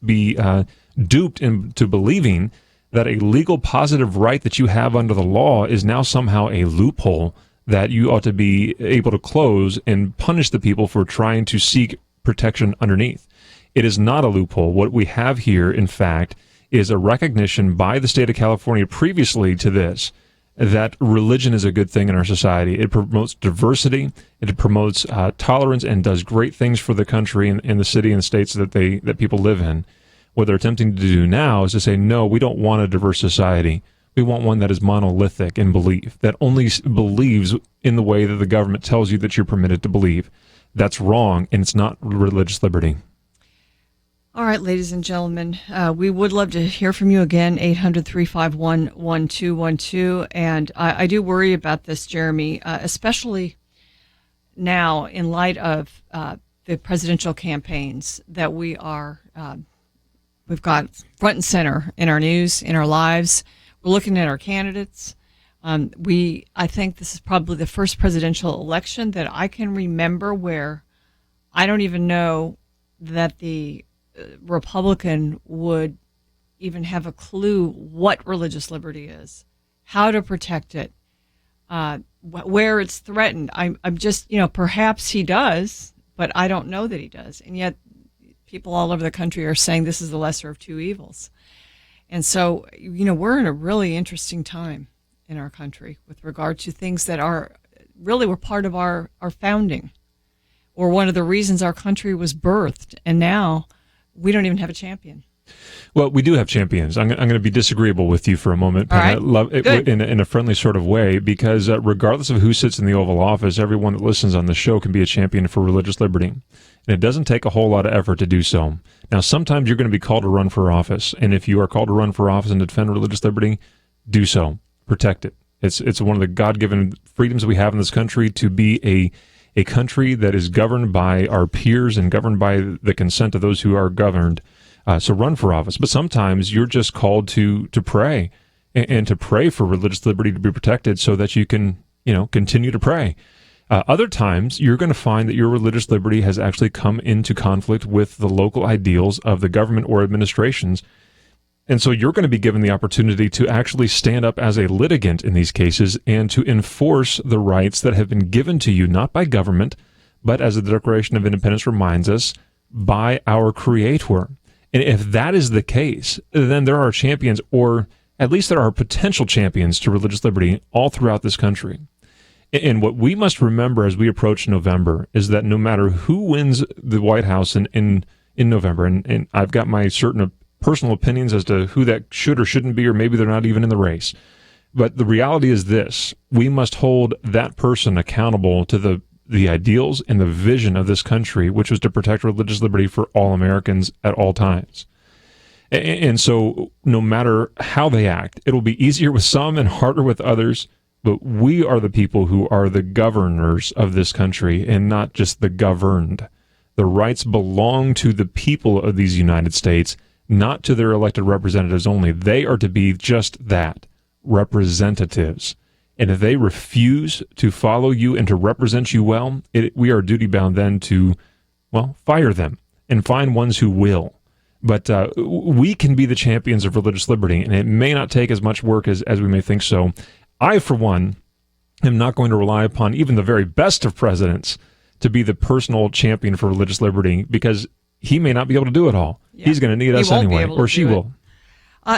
Speaker 2: duped into believing that a legal positive right that you have under the law is now somehow a loophole that you ought to be able to close and punish the people for trying to seek protection underneath. It is not a loophole. What we have here, in fact, is a recognition by the state of California previously to this that religion is a good thing in our society. It promotes diversity, it promotes tolerance, and does great things for the country and the city and the states that people live in. What they're attempting to do now is to say, no, we don't want a diverse society. We want one that is monolithic in belief, that only believes in the way that the government tells you that you're permitted to believe. That's wrong, and it's not religious liberty.
Speaker 1: All right, ladies and gentlemen, we would love to hear from you again, 800-351-1212. And I do worry about this, Jeremy, especially now in light of the presidential campaigns that we've got front and center in our news, in our lives. We're looking at our candidates. I think this is probably the first presidential election that I can remember where I don't even know that the Republican would even have a clue what religious liberty is, how to protect it, where it's threatened. I'm just, perhaps he does, but I don't know that he does. And yet people all over the country are saying this is the lesser of two evils. And so, we're in a really interesting time in our country with regard to things that were part of our founding, or one of the reasons our country was birthed. And now we don't even have a champion.
Speaker 2: Well, we do have champions. I'm going to be disagreeable with you for a moment, Penna, in a friendly sort of way, because regardless of who sits in the Oval Office, everyone that listens on the show can be a champion for religious liberty. And it doesn't take a whole lot of effort to do so. Now, sometimes you're going to be called to run for office, and if you are called to run for office and defend religious liberty, do so. Protect it. It's one of the God-given freedoms we have in this country to be a country that is governed by our peers and governed by the consent of those who are governed. So run for office. But sometimes you're just called to pray and to pray for religious liberty to be protected so that you can, continue to pray. Other times you're going to find that your religious liberty has actually come into conflict with the local ideals of the government or administrations. And so you're going to be given the opportunity to actually stand up as a litigant in these cases and to enforce the rights that have been given to you, not by government, but as the Declaration of Independence reminds us, by our Creator. And if that is the case, then there are champions, or at least there are potential champions to religious liberty all throughout this country. And what we must remember as we approach November is that no matter who wins the White House in November, and I've got my certain personal opinions as to who that should or shouldn't be, or maybe they're not even in the race. But the reality is this: we must hold that person accountable to the ideals and the vision of this country, which was to protect religious liberty for all Americans at all times. And so no matter how they act, it'll be easier with some and harder with others, but we are the people who are the governors of this country and not just the governed. The rights belong to the people of these United States, not to their elected representatives only. They are to be just that, representatives. And if they refuse to follow you and to represent you well, we are duty-bound then to, fire them and find ones who will. But we can be the champions of religious liberty, and it may not take as much work as we may think so. I, for one, am not going to rely upon even the very best of presidents to be the personal champion for religious liberty, because he may not be able to do it all.
Speaker 1: Yeah.
Speaker 2: He's going to need
Speaker 1: He
Speaker 2: us
Speaker 1: won't be
Speaker 2: anyway,
Speaker 1: able to
Speaker 2: or she
Speaker 1: do it.
Speaker 2: will.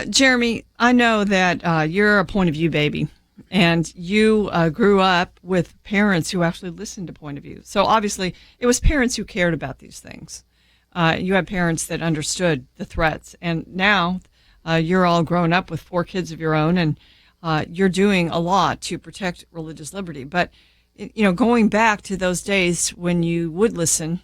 Speaker 1: Jeremy, I know that you're a Point of View baby, and you grew up with parents who actually listened to Point of View. So obviously, it was parents who cared about these things. You had parents that understood the threats, and now you're all grown up with 4 kids of your own, and you're doing a lot to protect religious liberty. But going back to those days when you would listen,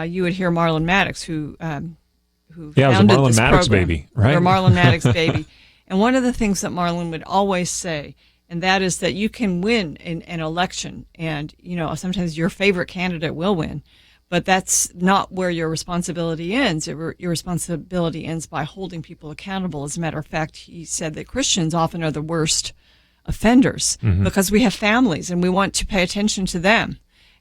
Speaker 1: you would hear Marlon Maddox, who
Speaker 2: Yeah, it was a
Speaker 1: founded
Speaker 2: Marlon
Speaker 1: this
Speaker 2: Maddox
Speaker 1: program,
Speaker 2: baby, right?
Speaker 1: Or Marlon Maddox baby. And one of the things that Marlon would always say, and that is that you can win an election, and sometimes your favorite candidate will win, but that's not where your responsibility ends. Your responsibility ends by holding people accountable. As a matter of fact, he said that Christians often are the worst offenders because we have families and we want to pay attention to them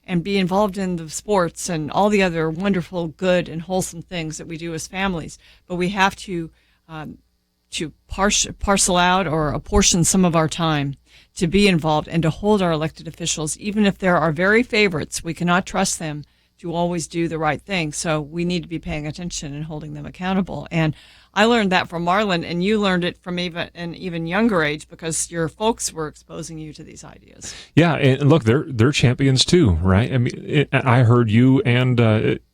Speaker 1: and be involved in the sports and all the other wonderful, good, and wholesome things that we do as families. But we have to parcel out or apportion some of our time to be involved and to hold our elected officials, even if they're our very favorites. We cannot trust them to always do the right thing. So we need to be paying attention and holding them accountable. And I learned that from Marlon, and you learned it from an even younger age because your folks were exposing you to these ideas.
Speaker 2: Yeah, and look, they're champions too, right? I mean, I heard you and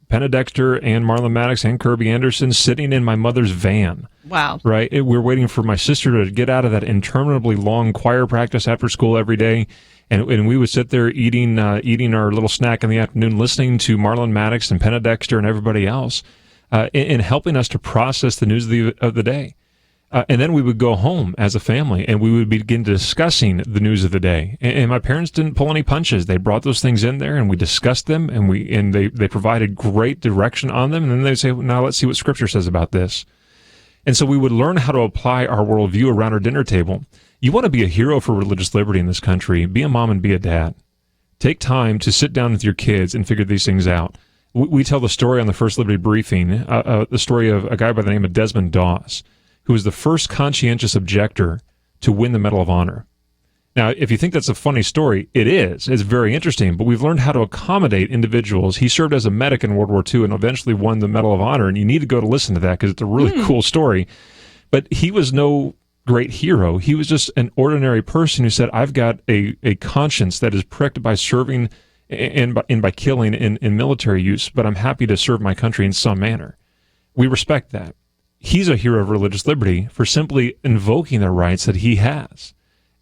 Speaker 2: Penna Dexter and Marlon Maddox and Kirby Anderson sitting in my mother's van.
Speaker 1: Wow.
Speaker 2: Right? We're waiting for my sister to get out of that interminably long choir practice after school every day. And we would sit there eating our little snack in the afternoon, listening to Marlon Maddox and Penna Dexter and everybody else, and helping us to process the news of the day. And then we would go home as a family, and we would begin discussing the news of the day. And my parents didn't pull any punches. They brought those things in there, and we discussed them, and they provided great direction on them. And then they'd say, now let's see what Scripture says about this. And so we would learn how to apply our worldview around our dinner table. You want to be a hero for religious liberty in this country, be a mom and be a dad. Take time to sit down with your kids and figure these things out. We tell the story on the First Liberty Briefing, the story of a guy by the name of Desmond Doss, who was the first conscientious objector to win the Medal of Honor. Now, if you think that's a funny story, it is. It's very interesting, but we've learned how to accommodate individuals. He served as a medic in World War II and eventually won the Medal of Honor, and you need to go to listen to that because it's a really cool story. But he was no great hero. He was just an ordinary person who said, I've got a conscience that is pricked by serving and by killing in military use, but I'm happy to serve my country in some manner. We respect that. He's a hero of religious liberty for simply invoking the rights that he has.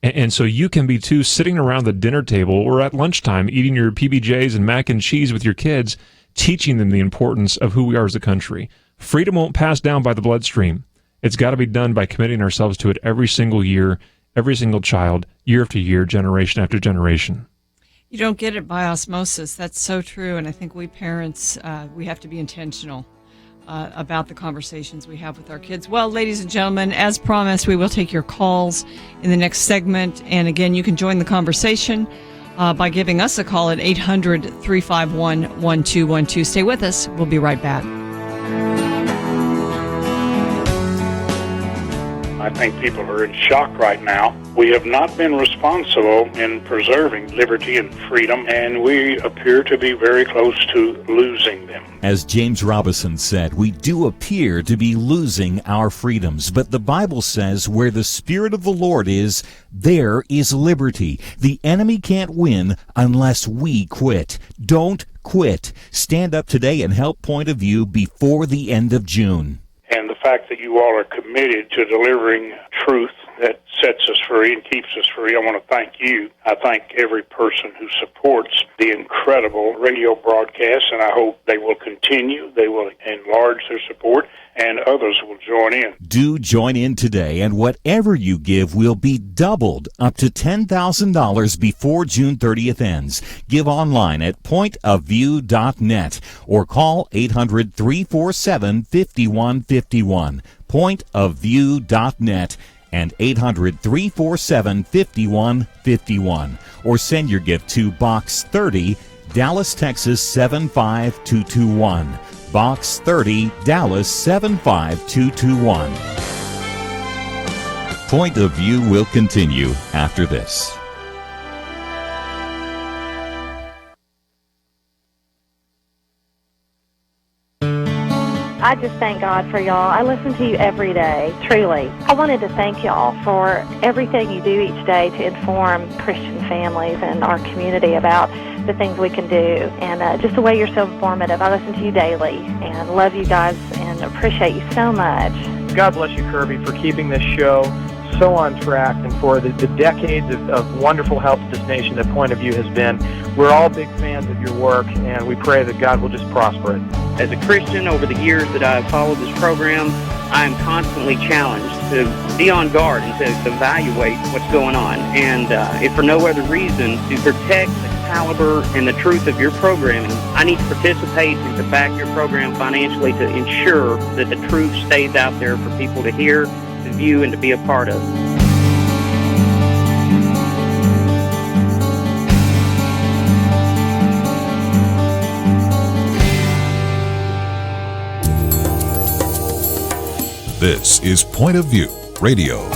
Speaker 2: And so you can be too, sitting around the dinner table or at lunchtime eating your PBJs and mac and cheese with your kids, teaching them the importance of who we are as a country. Freedom won't pass down by the bloodstream. It's got to be done by committing ourselves to it every single year, every single child, year after year, generation after generation.
Speaker 1: You don't get it by osmosis. That's so true. And I think we parents, we have to be intentional about the conversations we have with our kids. Well, ladies and gentlemen, as promised, we will take your calls in the next segment. And again, you can join the conversation by giving us a call at 800-351-1212. Stay with us. We'll be right back.
Speaker 6: I think people are in shock right now. We have not been responsible in preserving liberty and freedom, and we appear to be very close to losing them.
Speaker 3: As James Robison said, we do appear to be losing our freedoms, but the Bible says where the Spirit of the Lord is, there is liberty. The enemy can't win unless we quit. Don't quit. Stand up today and help Point of View before the end of June.
Speaker 6: And the fact that you all are committed to delivering truth that sets us free and keeps us free, I want to thank you. I thank every person who supports the incredible radio broadcast, and I hope they will continue. They will enlarge their support, and others will join in.
Speaker 3: Do join in today, and whatever you give will be doubled up to $10,000 before June 30th ends. Give online at pointofview.net or call 800-347-5151. Pointofview.net and 800-347-5151. Or send your gift to Box 30, Dallas, Texas 75221. Box 30, Dallas 75221. Point of View will continue after this.
Speaker 7: I just thank God for y'all. I listen to you every day, truly. I wanted to thank y'all for everything you do each day to inform Christian families and our community about the things we can do, and just the way you're so informative. I listen to you daily and love you guys and appreciate you so much.
Speaker 8: God bless you, Kirby, for keeping this show so on track and for the decades of wonderful help to this nation that Point of View has been. We're all big fans of your work, and we pray that God will just prosper it.
Speaker 9: As a Christian, over the years that I've followed this program, I am constantly challenged to be on guard and to evaluate what's going on. And if for no other reason, to protect the caliber and the truth of your programming, I need to participate and to back your program financially to ensure that the truth stays out there for people to hear, to view, and to be a part of.
Speaker 5: This is Point of View Radio.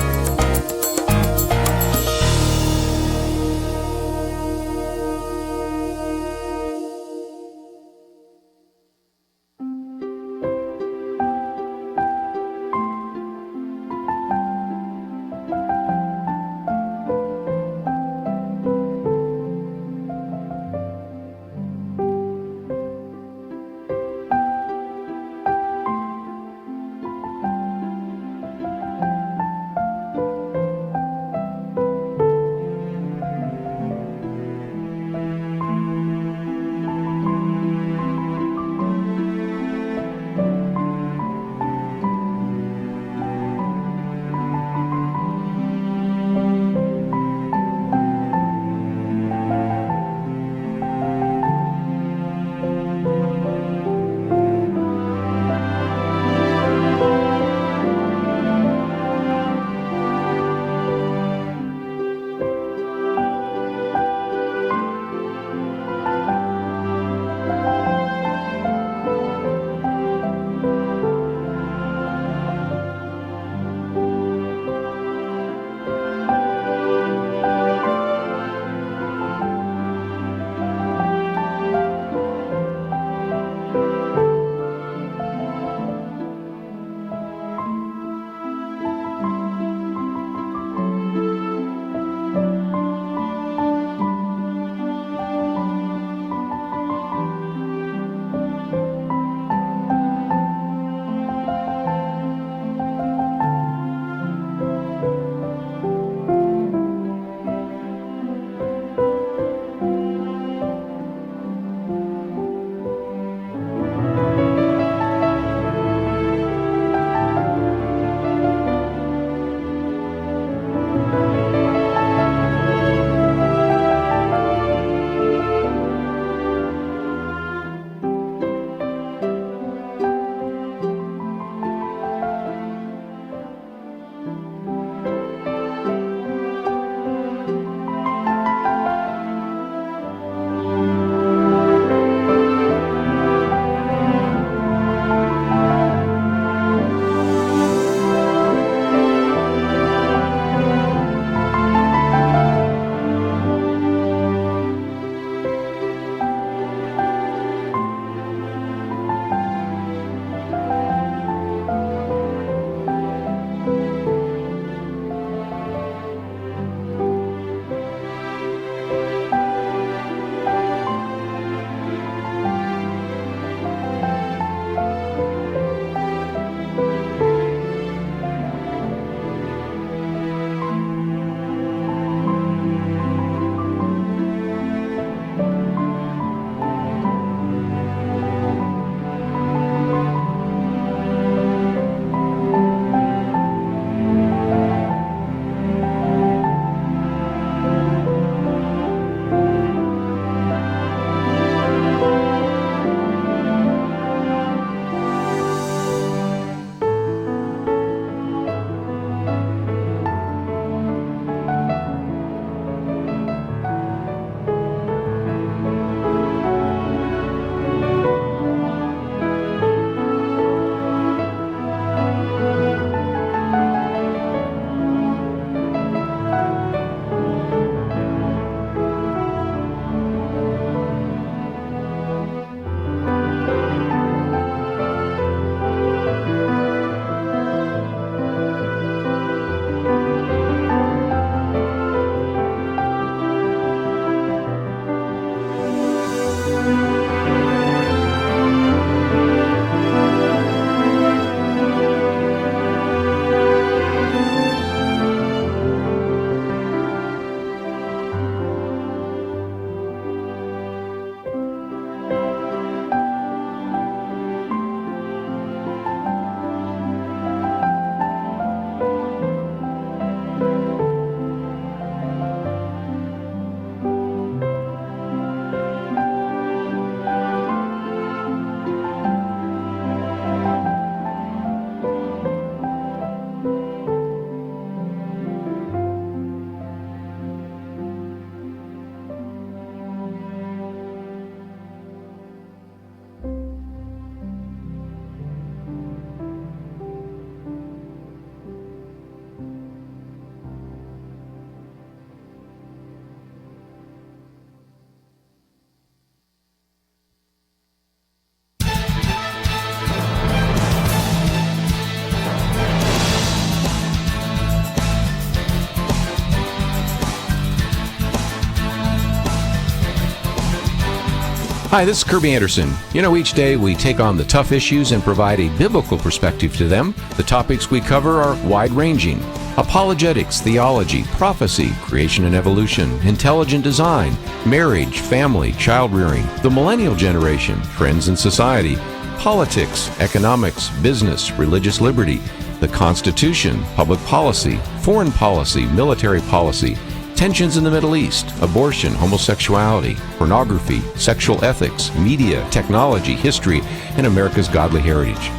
Speaker 4: Hi, this is Kirby Anderson. You know, each day we take on the tough issues and provide a biblical perspective to them. The topics we cover are wide-ranging: apologetics, theology, prophecy, creation and evolution, intelligent design, marriage, family, child-rearing, the millennial generation, trends in society, politics, economics, business, religious liberty, the Constitution, public policy, foreign policy, military policy, tensions in the Middle East, abortion, homosexuality, pornography, sexual ethics, media, technology, history, and America's godly heritage.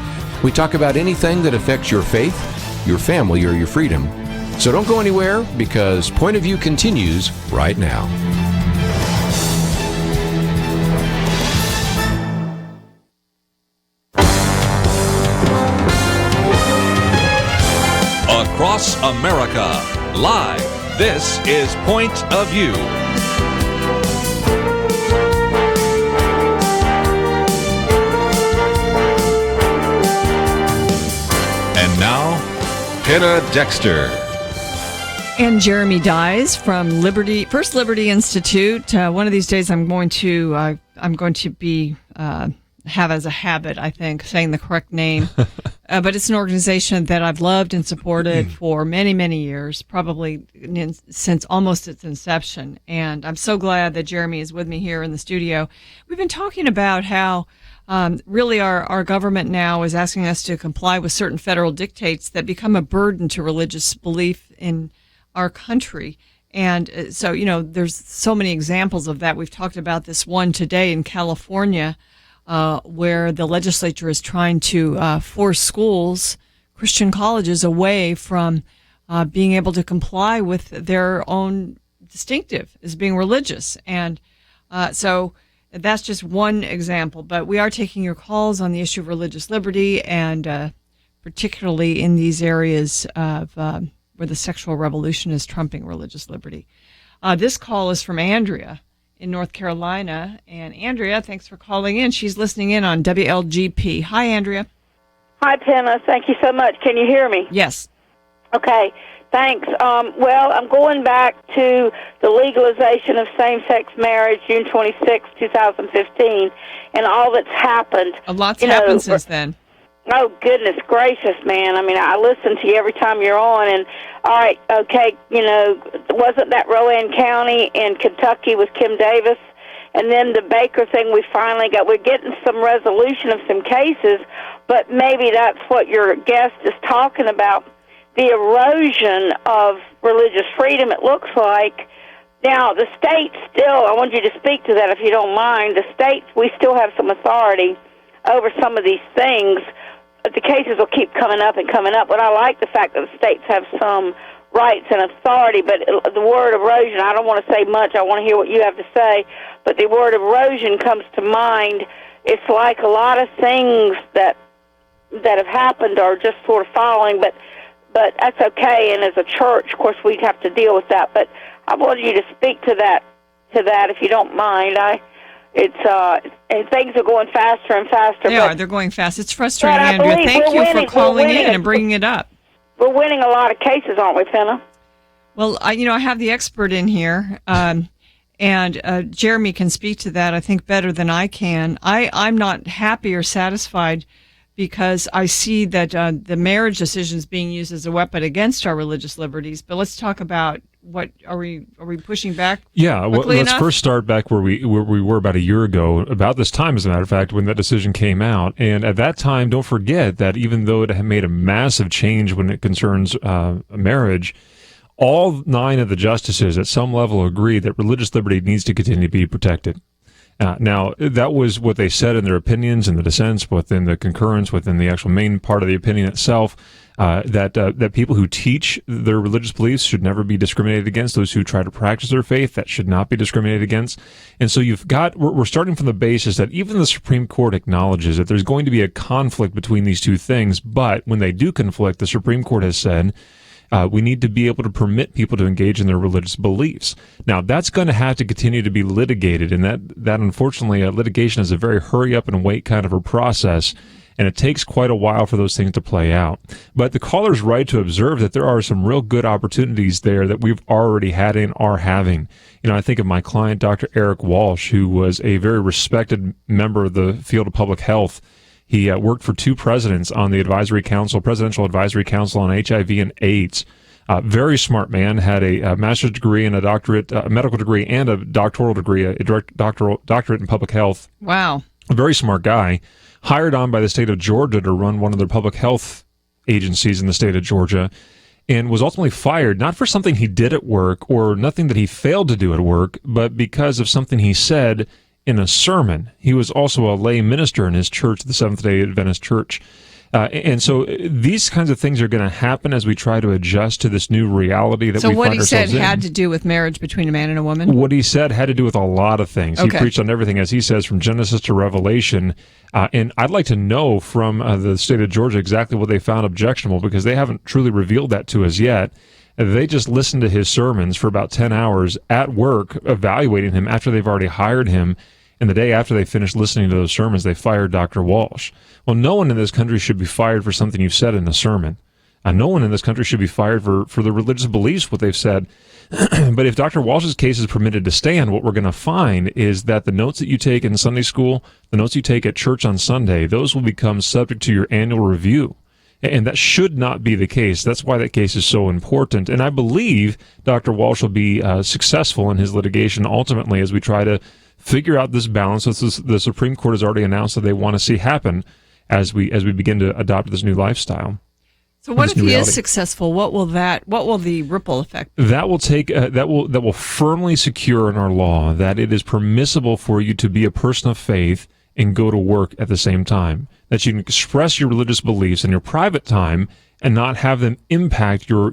Speaker 4: We talk about anything that affects your faith, your family, or your freedom. So don't go anywhere, because Point of View continues right now.
Speaker 5: Across America, live. This is Point of View. And now, Penna Dexter.
Speaker 1: And Jeremy Dyes from First Liberty Institute. One of these days, I'm going to be have as a habit, I think, saying the correct name. But it's an organization that I've loved and supported for many, many years, probably since almost its inception. And I'm so glad that Jeremy is with me here in the studio. We've been talking about how really our government now is asking us to comply with certain federal dictates that become a burden to religious belief in our country. And so, you know, there's so many examples of that. We've talked about this one today in California, where the legislature is trying to force schools, Christian colleges, away from being able to comply with their own distinctive as being religious. And so that's just one example. But we are taking your calls on the issue of religious liberty, and particularly in these areas of where the sexual revolution is trumping religious liberty. This call is from Andrea in North Carolina. And Andrea, thanks for calling in. She's listening in on WLGP. Hi, Andrea.
Speaker 10: Hi, Penna. Thank you so much. Can you hear me?
Speaker 1: Yes.
Speaker 10: Okay. Thanks. Well, I'm going back to the legalization of same-sex marriage, June 26, 2015, and all that's happened.
Speaker 1: A lot's happened since then.
Speaker 10: Oh, goodness gracious, man. I mean, I listen to you every time you're on, and all right, okay, you know, wasn't that Rowan County in Kentucky with Kim Davis? And then the Baker thing we finally got. We're getting some resolution of some cases, but maybe that's what your guest is talking about, the erosion of religious freedom, it looks like. Now, the states still, I want you to speak to that if you don't mind. The states, we still have some authority over some of these things. The cases will keep coming up and coming up, but I like the fact that the states have some rights and authority. But the word erosion, I don't want to say much. I want to hear what you have to say. But the word erosion comes to mind. It's like a lot of things that have happened are just sort of falling, but that's okay. And as a church, of course, we'd have to deal with that. But I wanted you to speak to that if you don't mind. And things are going faster and faster.
Speaker 1: They're going fast. It's frustrating, Andrea. Thank you for calling in and bringing it up.
Speaker 10: We're winning a lot of cases, aren't we, Penna?
Speaker 1: Well, I have the expert in here, and Jeremy can speak to that, I think, better than I can. I'm not happy or satisfied because I see that the marriage decision is being used as a weapon against our religious liberties. But let's talk about what are we pushing back?
Speaker 2: Yeah, well, let's
Speaker 1: enough?
Speaker 2: first start back where we were about a year ago, about this time, as a matter of fact, when that decision came out. And at that time, don't forget that even though it had made a massive change when it concerns marriage, all 9 of the justices at some level agreed that religious liberty needs to continue to be protected. Now, that was what they said in their opinions, in the dissents, within the concurrence, within the actual main part of the opinion itself, that people who teach their religious beliefs should never be discriminated against. Those who try to practice their faith, that should not be discriminated against. And so we're starting from the basis that even the Supreme Court acknowledges that there's going to be a conflict between these two things, but when they do conflict, the Supreme Court has said, we need to be able to permit people to engage in their religious beliefs. Now, that's going to have to continue to be litigated, and that unfortunately, litigation is a very hurry up and wait kind of a process. And it takes quite a while for those things to play out. But the caller's right to observe that there are some real good opportunities there that we've already had and are having. I think of my client, Dr. Eric Walsh, who was a very respected member of the field of public health. He worked for 2 presidents on the Presidential Advisory Council on HIV and AIDS. Very smart man, had a master's degree and a doctorate, a medical degree and a doctoral degree, a doctorate in public health.
Speaker 1: Wow.
Speaker 2: A very smart guy, hired on by the state of Georgia to run one of their public health agencies in the state of Georgia, and was ultimately fired, not for something he did at work or nothing that he failed to do at work, but because of something he said in a sermon. He was also a lay minister in his church, the Seventh-day Adventist Church. And so these kinds of things are going to happen as we try to adjust to this new reality that we find ourselves in. So what he said
Speaker 1: had to do with marriage between a man and a woman?
Speaker 2: What he said had to do with a lot of things.
Speaker 1: Okay.
Speaker 2: He preached on everything, as he says, from Genesis to Revelation. And I'd like to know from the state of Georgia exactly what they found objectionable, because they haven't truly revealed that to us yet. They just listened to his sermons for about 10 hours at work, evaluating him after they've already hired him. And the day after they finished listening to those sermons, they fired Dr. Walsh. Well, no one in this country should be fired for something you've said in a sermon. No one in this country should be fired for the religious beliefs, what they've said. But if Dr. Walsh's case is permitted to stand, what we're going to find is that the notes that you take in Sunday school, the notes you take at church on Sunday, those will become subject to your annual review. And that should not be the case. That's why that case is so important. And I believe Dr. Walsh will be successful in his litigation ultimately as we try to figure out this balance that the Supreme Court has already announced that they want to see happen as we begin to adopt this new lifestyle.
Speaker 1: So what if he is successful? What will the ripple effect be?
Speaker 2: That will firmly secure in our law that it is permissible for you to be a person of faith and go to work at the same time. That you can express your religious beliefs in your private time and not have them impact your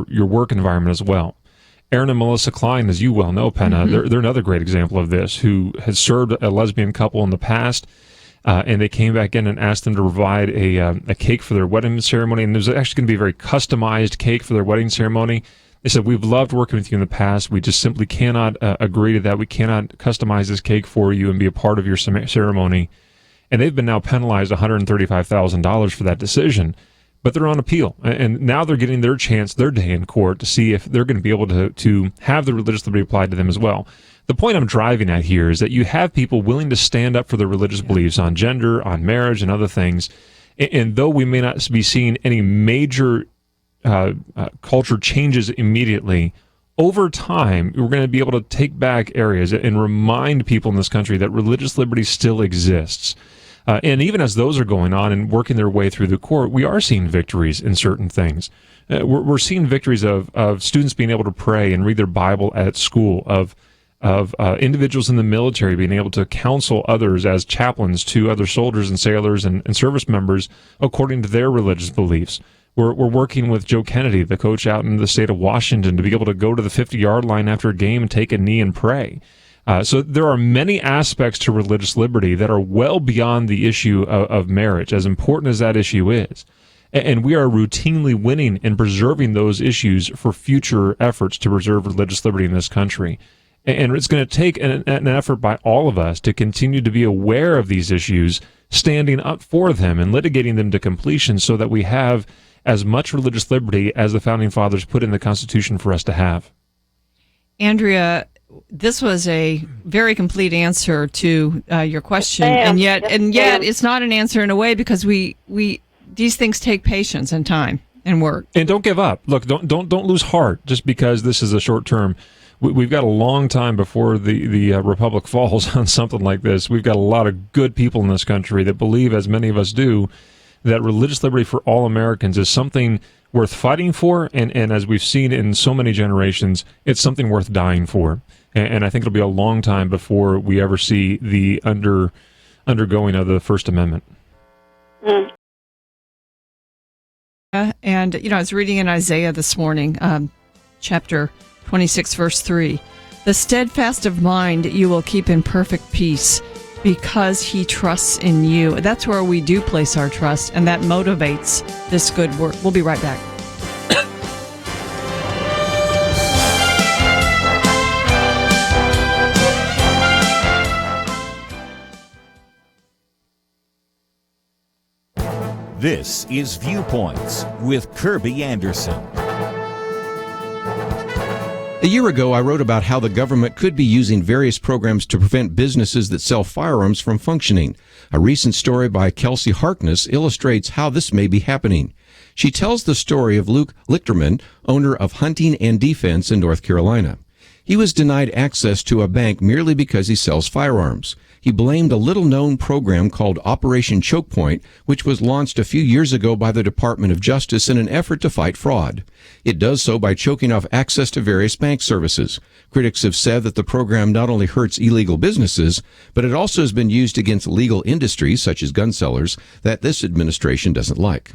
Speaker 2: work environment as well. Aaron and Melissa Klein, as you well know, Penna, they're another great example of this, who has served a lesbian couple in the past, and they came back in and asked them to provide a cake for their wedding ceremony, and there's actually going to be a very customized cake for their wedding ceremony. They said, "We've loved working with you in the past. We just simply cannot agree to that. We cannot customize this cake for you and be a part of your ceremony." And they've been now penalized $135,000 for that decision. But they're on appeal, and now they're getting their chance, their day in court, to see if they're going to be able to have the religious liberty applied to them as well. The point I'm driving at here is that you have people willing to stand up for their religious beliefs on gender, on marriage, and other things. And though we may not be seeing any major culture changes immediately, over time, we're going to be able to take back areas and remind people in this country that religious liberty still exists. And even as those are going on and working their way through the court, we are seeing victories in certain things. We're seeing victories of students being able to pray and read their Bible at school, of individuals in the military being able to counsel others as chaplains to other soldiers and sailors and service members according to their religious beliefs. We're working with Joe Kennedy, the coach out in the state of Washington, to be able to go to the 50-yard line after a game and take a knee and pray. So there are many aspects to religious liberty that are well beyond the issue of marriage, as important as that issue is. And we are routinely winning and preserving those issues for future efforts to preserve religious liberty in this country. And it's going to take an effort by all of us to continue to be aware of these issues, standing up for them and litigating them to completion so that we have as much religious liberty as the Founding Fathers put in the Constitution for us to have.
Speaker 1: Andrea, this was a very complete answer to your question, and yet it's not an answer in a way, because we these things take patience and time and work.
Speaker 2: And don't give up. Look, don't lose heart just because this is a short term. We've got a long time before the republic falls on something like this. We've got a lot of good people in this country that believe, as many of us do, that religious liberty for all Americans is something worth fighting for, and as we've seen in so many generations, it's something worth dying for. And I think it'll be a long time before we ever see the undergoing of the First Amendment.
Speaker 1: And, I was reading in Isaiah this morning, chapter 26, verse 3. The steadfast of mind you will keep in perfect peace, because he trusts in you. That's where we do place our trust, and that motivates this good work. We'll be right back.
Speaker 3: This is Viewpoints with Kirby Anderson.
Speaker 4: A year ago, I wrote about how the government could be using various programs to prevent businesses that sell firearms from functioning. A recent story by Kelsey Harkness illustrates how this may be happening. She tells the story of Luke Lichterman, owner of Hunting and Defense in North Carolina. He was denied access to a bank merely because he sells firearms. He blamed a little-known program called Operation Choke Point, which was launched a few years ago by the Department of Justice in an effort to fight fraud. It does so by choking off access to various bank services. Critics have said that the program not only hurts illegal businesses, but it also has been used against legal industries, such as gun sellers, that this administration doesn't like.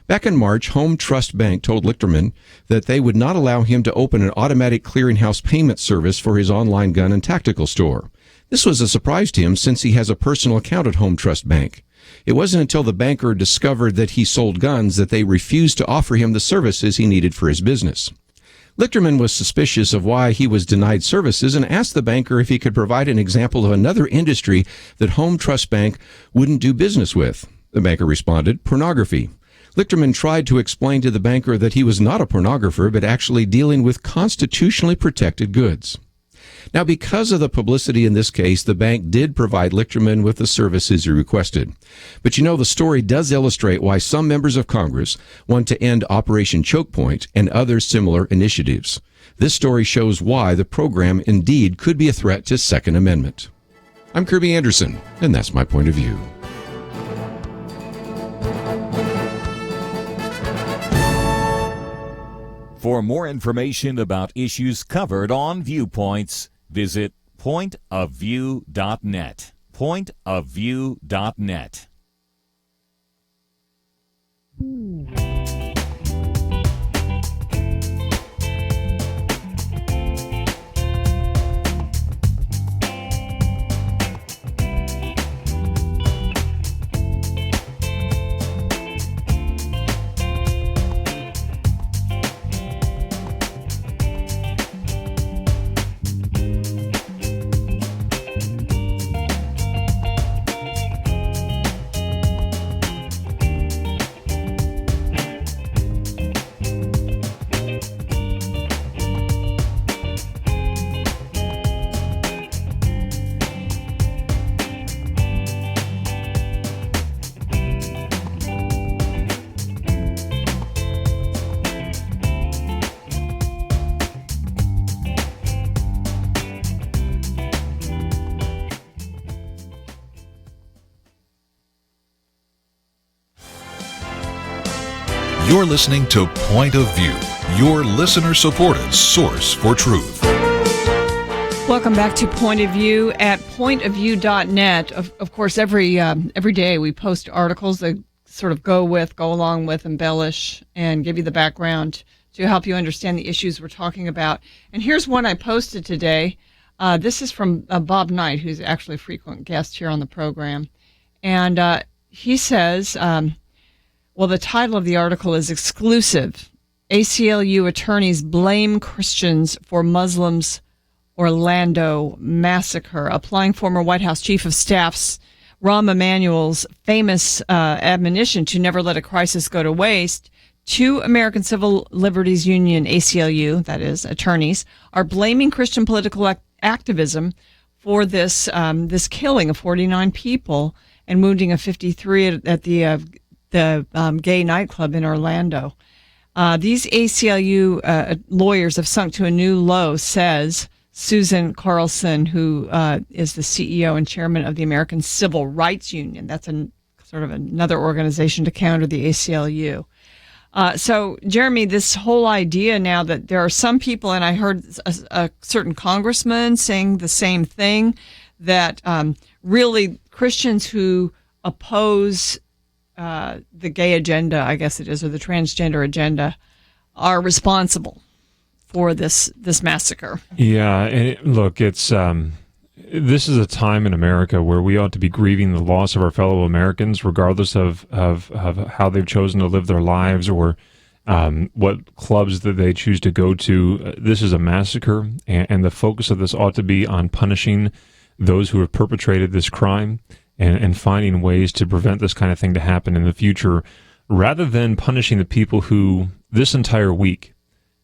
Speaker 4: Back in March, Home Trust Bank told Lichterman that they would not allow him to open an automatic clearinghouse payment service for his online gun and tactical store. This was a surprise to him since he has a personal account at Home Trust Bank. It wasn't until the banker discovered that he sold guns that they refused to offer him the services he needed for his business. Lichterman was suspicious of why he was denied services and asked the banker if he could provide an example of another industry that Home Trust Bank wouldn't do business with. The banker responded, pornography. Lichterman tried to explain to the banker that he was not a pornographer, but actually dealing with constitutionally protected goods. Now, because of the publicity in this case, the bank did provide Lichterman with the services he requested. But you know, the story does illustrate why some members of Congress want to end Operation Choke Point and other similar initiatives. This story shows why the program indeed could be a threat to Second Amendment. I'm Kirby Anderson, and that's my point of view.
Speaker 3: For more information about issues covered on Viewpoints, visit pointofview.net. Pointofview.net.
Speaker 5: You're listening to Point of View, your listener-supported source for truth.
Speaker 1: Welcome back to Point of View at pointofview.net. Of course, every day we post articles that sort of go along with, embellish, and give you the background to help you understand the issues we're talking about. And here's one I posted today. This is from Bob Knight, who's actually a frequent guest here on the program. And he says... Well, the title of the article is Exclusive. ACLU attorneys blame Christians for Muslims' Orlando massacre. Applying former White House Chief of Staff's Rahm Emanuel's famous admonition to never let a crisis go to waste, two American Civil Liberties Union, ACLU, that is, attorneys, are blaming Christian political activism for this killing of 49 people and wounding of 53 at the gay nightclub in Orlando. These ACLU lawyers have sunk to a new low, says Susan Carlson, who is the CEO and chairman of the American Civil Rights Union. That's sort of another organization to counter the ACLU. So, Jeremy, this whole idea now that there are some people, and I heard a certain congressman saying the same thing, that really Christians who oppose the gay agenda, I guess it is, or the transgender agenda, are responsible for this massacre. Yeah,
Speaker 2: and look, it's this is a time in America where we ought to be grieving the loss of our fellow Americans, regardless of how they've chosen to live their lives or what clubs that they choose to go to. This is a massacre, and the focus of this ought to be on punishing those who have perpetrated this crime and finding ways to prevent this kind of thing to happen in the future. rather than punishing the people who this entire week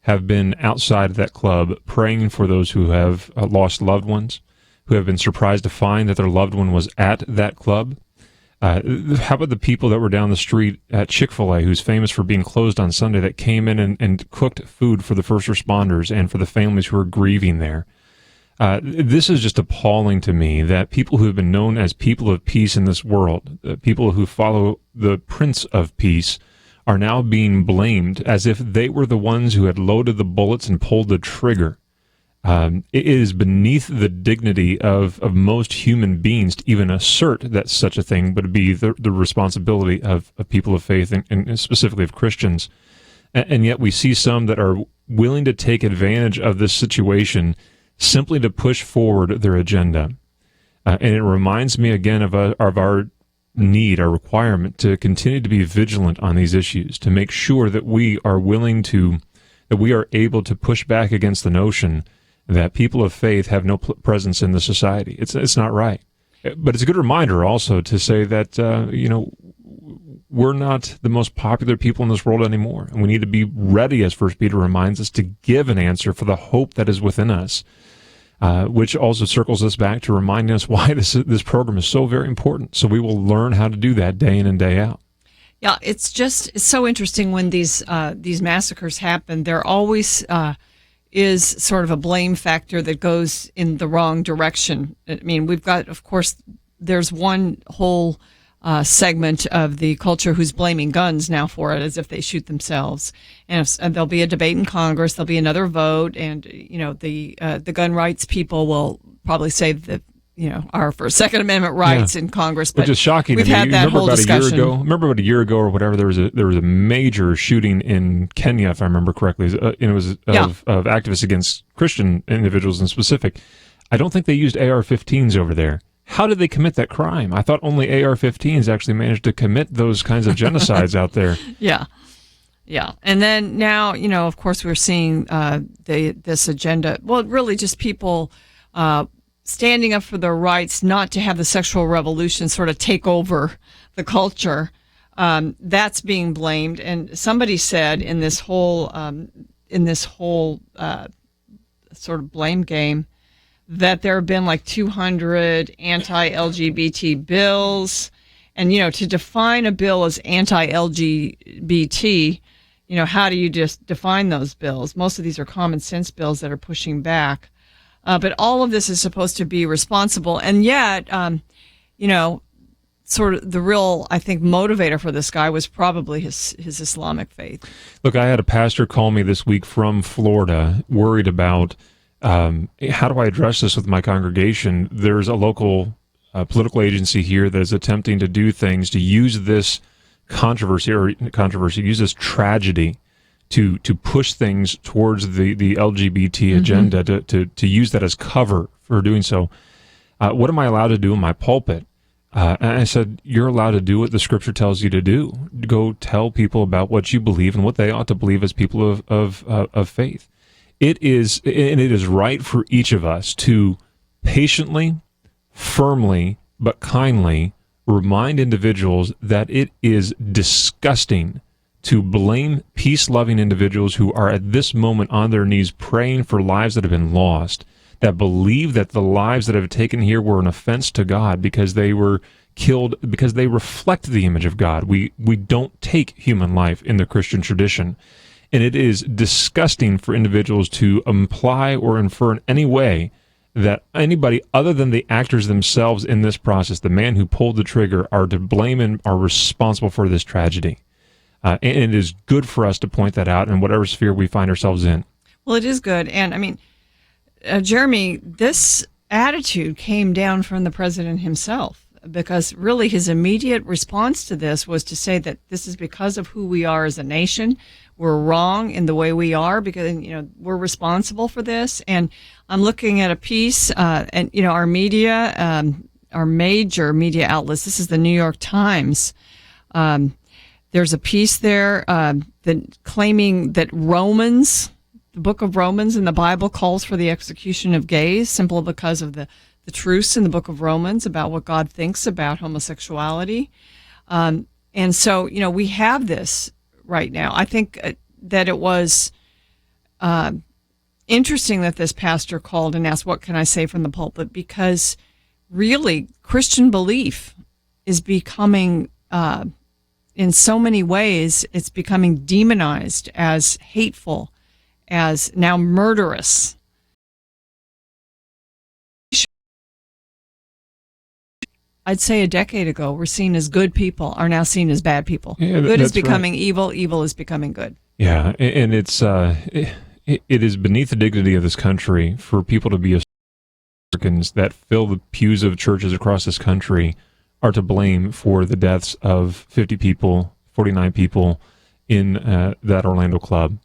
Speaker 2: have been outside of that club praying for those who have lost loved ones, who have been surprised to find that their loved one was at that club. How about the people that were down the street at Chick-fil-A, who's famous for being closed on Sunday, that came in and cooked food for the first responders and for the families who are grieving there? This is just appalling to me that people who have been known as people of peace in this world, people who follow the Prince of Peace, are now being blamed as if they were the ones who had loaded the bullets and pulled the trigger. It is beneath the dignity of most human beings to even assert that such a thing would be the responsibility of people of faith and specifically of Christians. And yet we see some that are willing to take advantage of this situation simply to push forward their agenda. And it reminds me again of our need, our requirement to continue to be vigilant on these issues, to make sure that we are that we are able to push back against the notion that people of faith have no presence in the society. It's not right. But it's a good reminder also to say that, we're not the most popular people in this world anymore. And we need to be ready, as 1 Peter reminds us, to give an answer for the hope that is within us, which also circles us back to reminding us why this program is so very important. So we will learn how to do that day in and day out.
Speaker 1: Yeah, it's so interesting when these massacres happen. There always is sort of a blame factor that goes in the wrong direction. I mean, we've got, of course, there's one whole segment of the culture who's blaming guns now for it, as if they shoot themselves. And there'll be a debate in Congress, there'll be another vote, and the gun rights people will probably say that our First Second Amendment rights in Congress. But
Speaker 2: which is shocking.
Speaker 1: We've had that whole discussion.
Speaker 2: Remember about a year ago or whatever, there was a major shooting in Kenya, if I remember correctly. It was of activists against Christian individuals in specific. I don't think they used AR-15s over there. How did they commit that crime? I thought only AR-15s actually managed to commit those kinds of genocides out there.
Speaker 1: Yeah. And then now, of course, we're seeing this agenda. Well, really just people standing up for their rights not to have the sexual revolution sort of take over the culture. That's being blamed. And somebody said in this whole sort of blame game that there have been like 200 anti-LGBT bills. And, to define a bill as anti-LGBT, how do you just define those bills? Most of these are common sense bills that are pushing back. But all of this is supposed to be responsible. And yet, sort of the real, I think, motivator for this guy was probably his Islamic faith.
Speaker 2: Look, I had a pastor call me this week from Florida, worried about how do I address this with my congregation. There's a local political agency here that is attempting to do things to use this use this tragedy to push things towards the LGBT agenda, to use that as cover for doing so. What am I allowed to do in my pulpit? And I said, you're allowed to do what the Scripture tells you to do. Go tell people about what you believe and what they ought to believe as people of faith. It is right for each of us to patiently, firmly, but kindly remind individuals that it is disgusting to blame peace-loving individuals who are at this moment on their knees praying for lives that have been lost, that believe that the lives that have taken here were an offense to God because they were killed, because they reflect the image of God. We don't take human life in the Christian tradition. And it is disgusting for individuals to imply or infer in any way that anybody other than the actors themselves in this process, the man who pulled the trigger, are to blame and are responsible for this tragedy. And it is good for us to point that out in whatever sphere we find ourselves in.
Speaker 1: Well, it is good. And I mean, Jeremy, this attitude came down from the president himself, because really his immediate response to this was to say that this is because of who we are as a nation. We're wrong in the way we are because, we're responsible for this. And I'm looking at a piece, and, our media, our major media outlets, this is the New York Times. There's a piece there that claiming that Romans, the book of Romans in the Bible, calls for the execution of gays simply because of the truths in the book of Romans about what God thinks about homosexuality. And And so, we have this right now. I think that it was interesting that this pastor called and asked, what can I say from the pulpit? Because really, Christian belief is becoming, in so many ways, it's becoming demonized as hateful, as now murderous. I'd say a decade ago, we're seen as good people, are now seen as bad people.
Speaker 2: Yeah,
Speaker 1: good is
Speaker 2: that's
Speaker 1: becoming
Speaker 2: right.
Speaker 1: evil, evil is becoming good.
Speaker 2: Yeah, and it's it is beneath the dignity of this country for people to be Americans that fill the pews of churches across this country are to blame for the deaths of 50 people, 49 people in that Orlando club.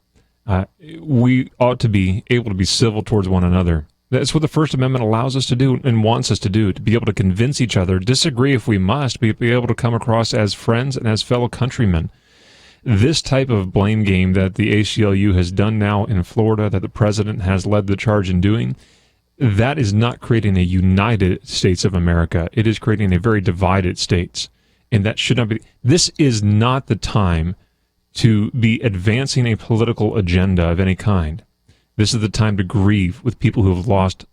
Speaker 2: We ought to be able to be civil towards one another. That's what the First Amendment allows us to do and wants us to do, to be able to convince each other, disagree if we must, but be able to come across as friends and as fellow countrymen. This type of blame game that the ACLU has done now in Florida, that the president has led the charge in doing, that is not creating a united States of America. It is creating a very divided states. And that should not be. This is not the time to be advancing a political agenda of any kind. This is the time to grieve with people who have lost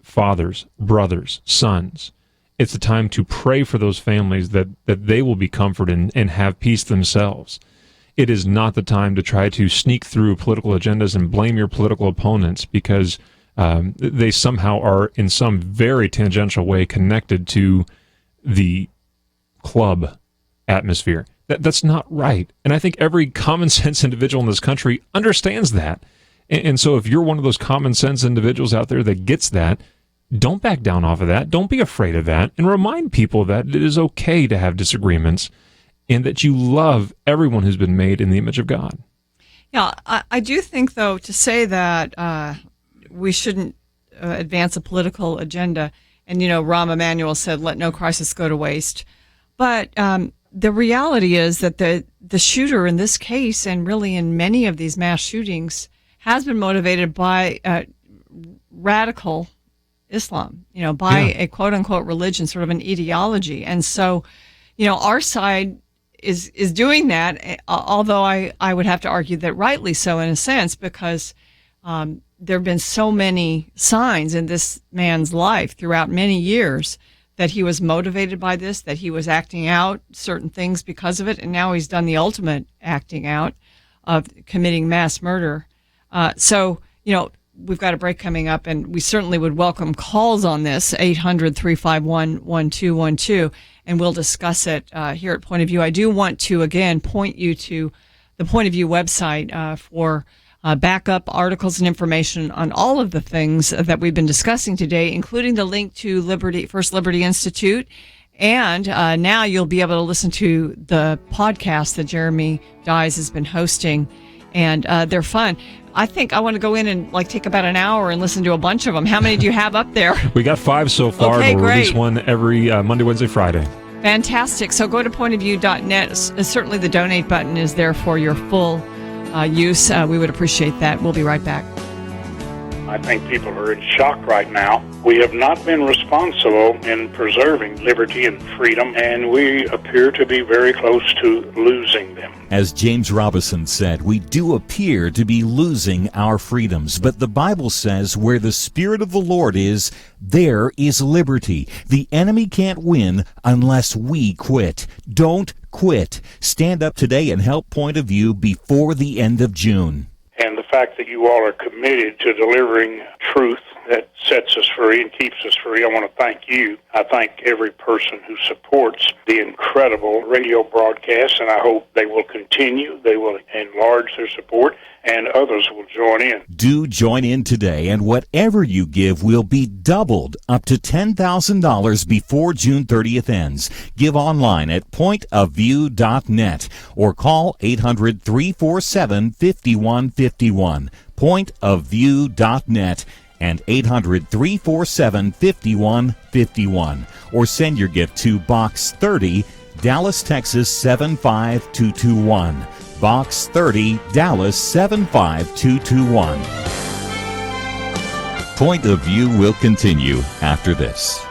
Speaker 2: fathers, brothers, sons. It's the time to pray for those families that they will be comforted and have peace themselves. It is not the time to try to sneak through political agendas and blame your political opponents because they somehow are in some very tangential way connected to the club atmosphere. That's not right. And I think every common sense individual in this country understands that. And so if you're one of those common sense individuals out there that gets that, don't back down off of that. Don't be afraid of that. And remind people that it is okay to have disagreements and that you love everyone who's been made in the image of God.
Speaker 1: Yeah, I do think, though, to say that we shouldn't advance a political agenda, and, Rahm Emanuel said, let no crisis go to waste. But the reality is that the shooter in this case, and really in many of these mass shootings, has been motivated by radical Islam, by a quote-unquote religion, sort of an ideology. And so, our side is doing that, although I would have to argue that rightly so in a sense, because there have been so many signs in this man's life throughout many years that he was motivated by this, that he was acting out certain things because of it, and now he's done the ultimate acting out of committing mass murder. So, we've got a break coming up, and we certainly would welcome calls on this, 800-351-1212, and we'll discuss it here at Point of View. I do want to, again, point you to the Point of View website for backup articles and information on all of the things that we've been discussing today, including the link to First Liberty Institute. And now you'll be able to listen to the podcast that Jeremy Dyes has been hosting, and they're fun. I think I want to go in and take about an hour and listen to a bunch of them. How many do you have up there?
Speaker 2: We got 5 so far.
Speaker 1: Okay,
Speaker 2: we'll release
Speaker 1: great.
Speaker 2: one every Monday, Wednesday, Friday.
Speaker 1: Fantastic. So go to pointofview.net. Certainly the donate button is there for your full use. We would appreciate that. We'll be right back.
Speaker 6: I think people are in shock right now. We have not been responsible in preserving liberty and freedom, and we appear to be very close to losing them.
Speaker 3: As James Robison said, we do appear to be losing our freedoms, but the Bible says where the Spirit of the Lord is, there is liberty. The enemy can't win unless we quit. Don't quit. Stand up today and help Point of View before the end of June.
Speaker 6: And the fact that you all are committed to delivering truth that sets us free and keeps us free, I want to thank you. I thank every person who supports the incredible radio broadcast, and I hope they will continue. They will enlarge their support, and others will join in.
Speaker 3: Do join in today, and whatever you give will be doubled up to $10,000 before June 30th ends. Give online at pointofview.net or call 800-347-5151. Pointofview.net and 800-347-5151. Or send your gift to Box 30, Dallas, Texas 75221. Box 30, Dallas 75221. Point of View will continue after this.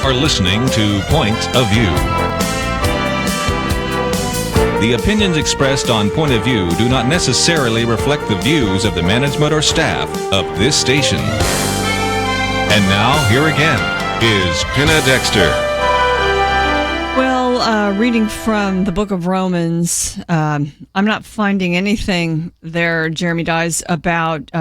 Speaker 5: are listening to Point of View. The opinions expressed on Point of View do not necessarily reflect the views of the management or staff of this station. And now, here again, is Penna Dexter.
Speaker 1: Well, reading from the book of Romans, I'm not finding anything there, Jeremy Dyes, about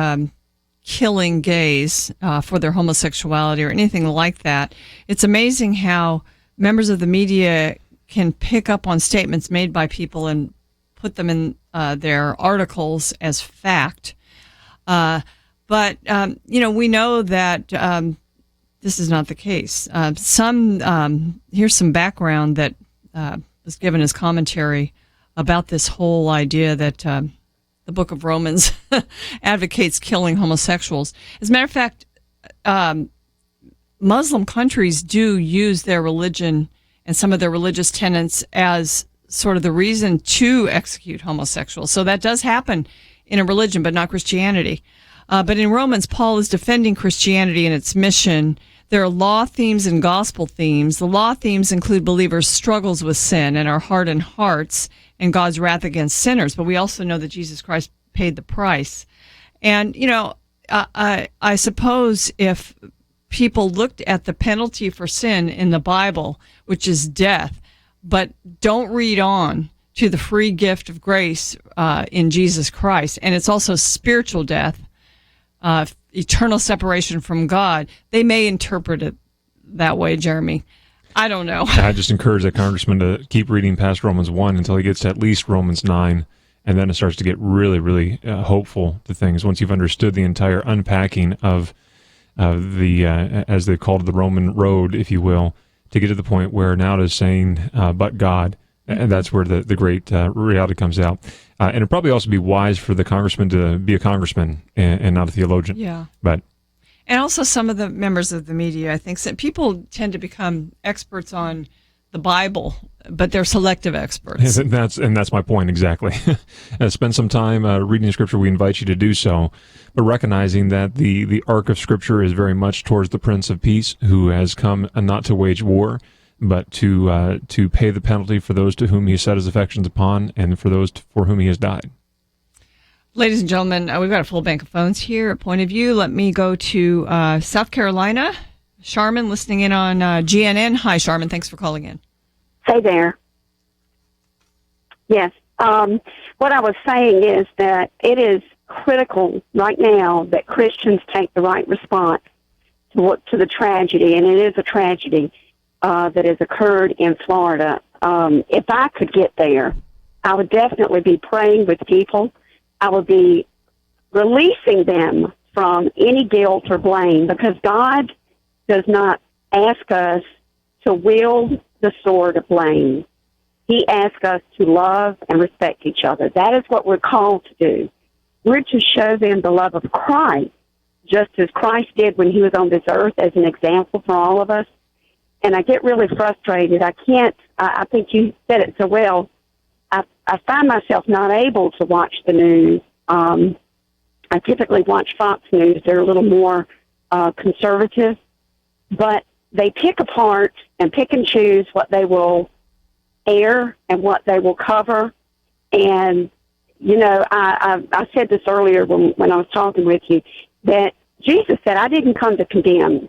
Speaker 1: killing gays for their homosexuality or anything like that. It's amazing how members of the media can pick up on statements made by people and put them in their articles as fact. But we know that this is not the case. Here's some background that was given as commentary about this whole idea that the book of Romans advocates killing homosexuals. As a matter of fact, Muslim countries do use their religion and some of their religious tenets as sort of the reason to execute homosexuals. So that does happen in a religion, but not Christianity. But in Romans, Paul is defending Christianity and its mission. There are law themes and gospel themes. The law themes include believers' struggles with sin and our hardened hearts and God's wrath against sinners. But we also know that Jesus Christ paid the price. And, I suppose if people looked at the penalty for sin in the Bible, which is death, but don't read on to the free gift of grace in Jesus Christ, and it's also spiritual death, eternal separation from God, they may interpret it that way, Jeremy. I don't know.
Speaker 2: I just encourage that congressman to keep reading past Romans 1 until he gets to at least Romans 9, and then it starts to get really, really hopeful to things once you've understood the entire unpacking of the, as they called it, the Roman road, if you will, to get to the point where now it is saying, but God. And that's where the great reality comes out. And it'd probably also be wise for the congressman to be a congressman and not a theologian.
Speaker 1: Yeah.
Speaker 2: And
Speaker 1: also some of the members of the media, I think, people tend to become experts on the Bible, but they're selective experts.
Speaker 2: And that's my point, exactly. Spend some time reading Scripture. We invite you to do so, but recognizing that the arc of Scripture is very much towards the Prince of Peace, who has come not to wage war, but to pay the penalty for those to whom he set his affections upon and for those for whom he has died.
Speaker 1: Ladies and gentlemen, we've got a full bank of phones here at Point of View. Let me go to South Carolina. Charmin, listening in on GNN. Hi, Charmin. Thanks for calling in.
Speaker 11: Hey there. Yes. What I was saying is that it is critical right now that Christians take the right response to the tragedy, and it is a tragedy that has occurred in Florida. If I could get there, I would definitely be praying with people. I would be releasing them from any guilt or blame, because God does not ask us to wield the sword of blame. He asks us to love and respect each other. That is what we're called to do. We're to show them the love of Christ, just as Christ did when he was on this earth, as an example for all of us. And I get really frustrated. I think you said it so well. I find myself not able to watch the news. I typically watch Fox News. They're a little more conservative, but they pick apart and pick and choose what they will air and what they will cover. And, I said this earlier when I was talking with you, that Jesus said, I didn't come to condemn,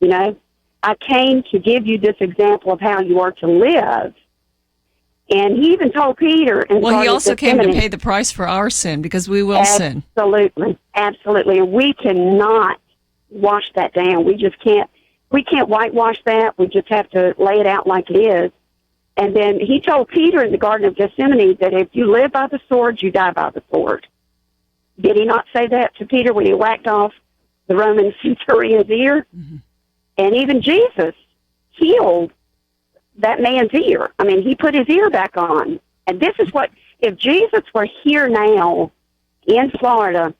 Speaker 11: I came to give you this example of how you are to live. And he even told Peter.
Speaker 1: Well, he also came to pay the price for our sin, because we will sin.
Speaker 11: Absolutely. Absolutely. And we cannot wash that down. We just can't. We can't whitewash that. We just have to lay it out like it is. And then he told Peter in the Garden of Gethsemane that if you live by the sword, you die by the sword. Did he not say that to Peter when he whacked off the Roman centurion's ear? Mm-hmm. And even Jesus healed that man's ear. I mean, he put his ear back on. And this is what, if Jesus were here now in Florida,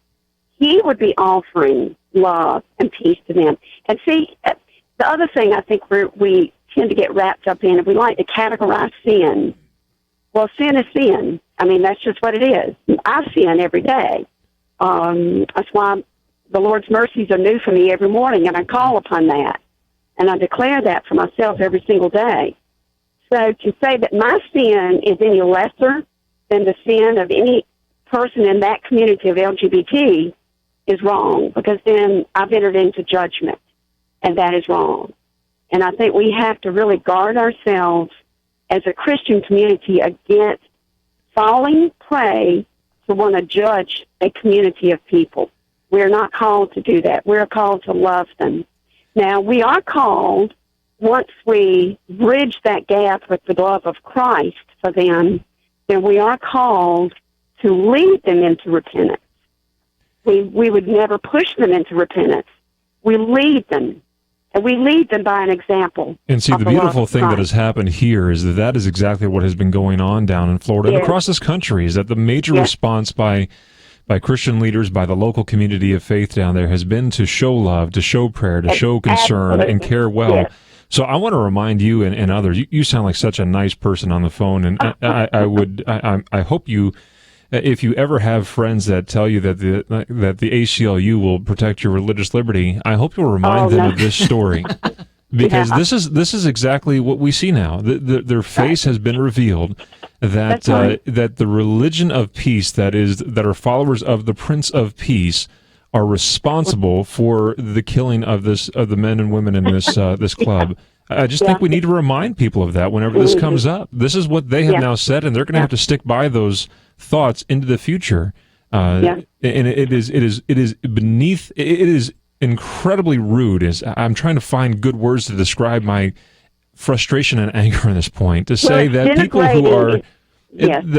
Speaker 11: he would be offering love and peace to them. And see, the other thing I think we tend to get wrapped up in, and we like to categorize sin. Well, sin is sin. I mean, that's just what it is. I sin every day. That's why the Lord's mercies are new for me every morning, and I call upon that. And I declare that for myself every single day. So to say that my sin is any lesser than the sin of any person in that community of LGBT is wrong, because then I've entered into judgment, and that is wrong. And I think we have to really guard ourselves as a Christian community against falling prey to want to judge a community of people. We're not called to do that. We're called to love them. Now, we are called, once we bridge that gap with the love of Christ for them, then we are called to lead them into repentance. We would never push them into repentance. We lead them. And we lead them by an example.
Speaker 2: And see, the beautiful thing that has happened here is that is exactly what has been going on down in Florida and across this country, is that the major response by Christian leaders, by the local community of faith down there, has been to show love, to show prayer, to show concern and care well. Yes. So I want to remind you and others, you sound like such a nice person on the phone, and I hope you, if you ever have friends that tell you that the ACLU will protect your religious liberty, I hope you'll remind them of this story, because this is exactly what we see now. Their face has been revealed, that that the religion of peace, that are followers of the Prince of Peace, are responsible for the killing of the men and women in this club. I just think we need to remind people of that whenever this comes up. This is what they have now said, and they're going to have to stick by those thoughts into the future. And it is incredibly rude. I'm trying to find good words to describe my frustration and anger on this point, to say that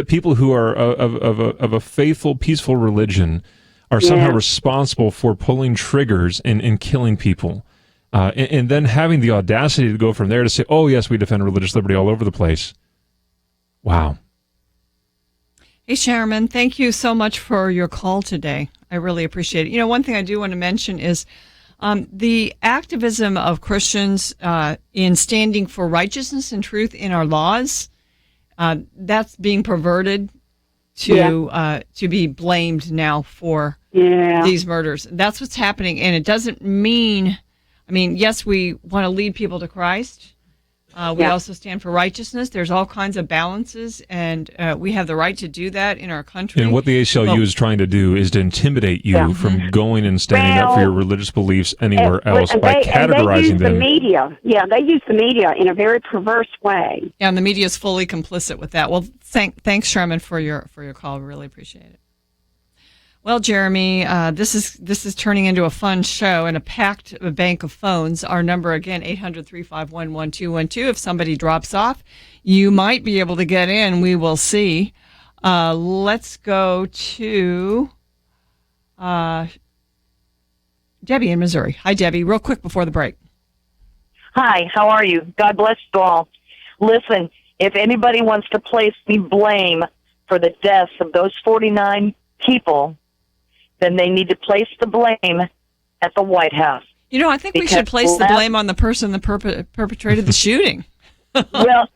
Speaker 2: people who are of a faithful, peaceful religion are somehow responsible for pulling triggers and killing people. And then having the audacity to go from there to say, oh, yes, we defend religious liberty all over the place. Wow.
Speaker 1: Hey, Chairman, thank you so much for your call today. I really appreciate it. You know, one thing I do want to mention is the activism of Christians in standing for righteousness and truth in our laws, that's being perverted to be blamed now for these murders. That's what's happening, and it doesn't mean... I mean, yes, we want to lead people to Christ. We also stand for righteousness. There's all kinds of balances, and we have the right to do that in our country.
Speaker 2: And what the ACLU is trying to do is to intimidate you from going and standing up for your religious beliefs anywhere else by categorizing them.
Speaker 11: The media. Yeah, they use the media in a very perverse way.
Speaker 1: Yeah, and the media is fully complicit with that. Well, thanks, Sherman, for your call. We really appreciate it. Well, Jeremy, this is turning into a fun show and a packed bank of phones. Our number, again, 800-351-1212. If somebody drops off, you might be able to get in. We will see. Let's go to Debbie in Missouri. Hi, Debbie. Real quick before the break.
Speaker 12: Hi, how are you? God bless you all. Listen, if anybody wants to place the blame for the deaths of those 49 people, then they need to place the blame at the White House.
Speaker 1: You know, I think we should place the blame on the person that perpetrated the shooting.
Speaker 12: Well,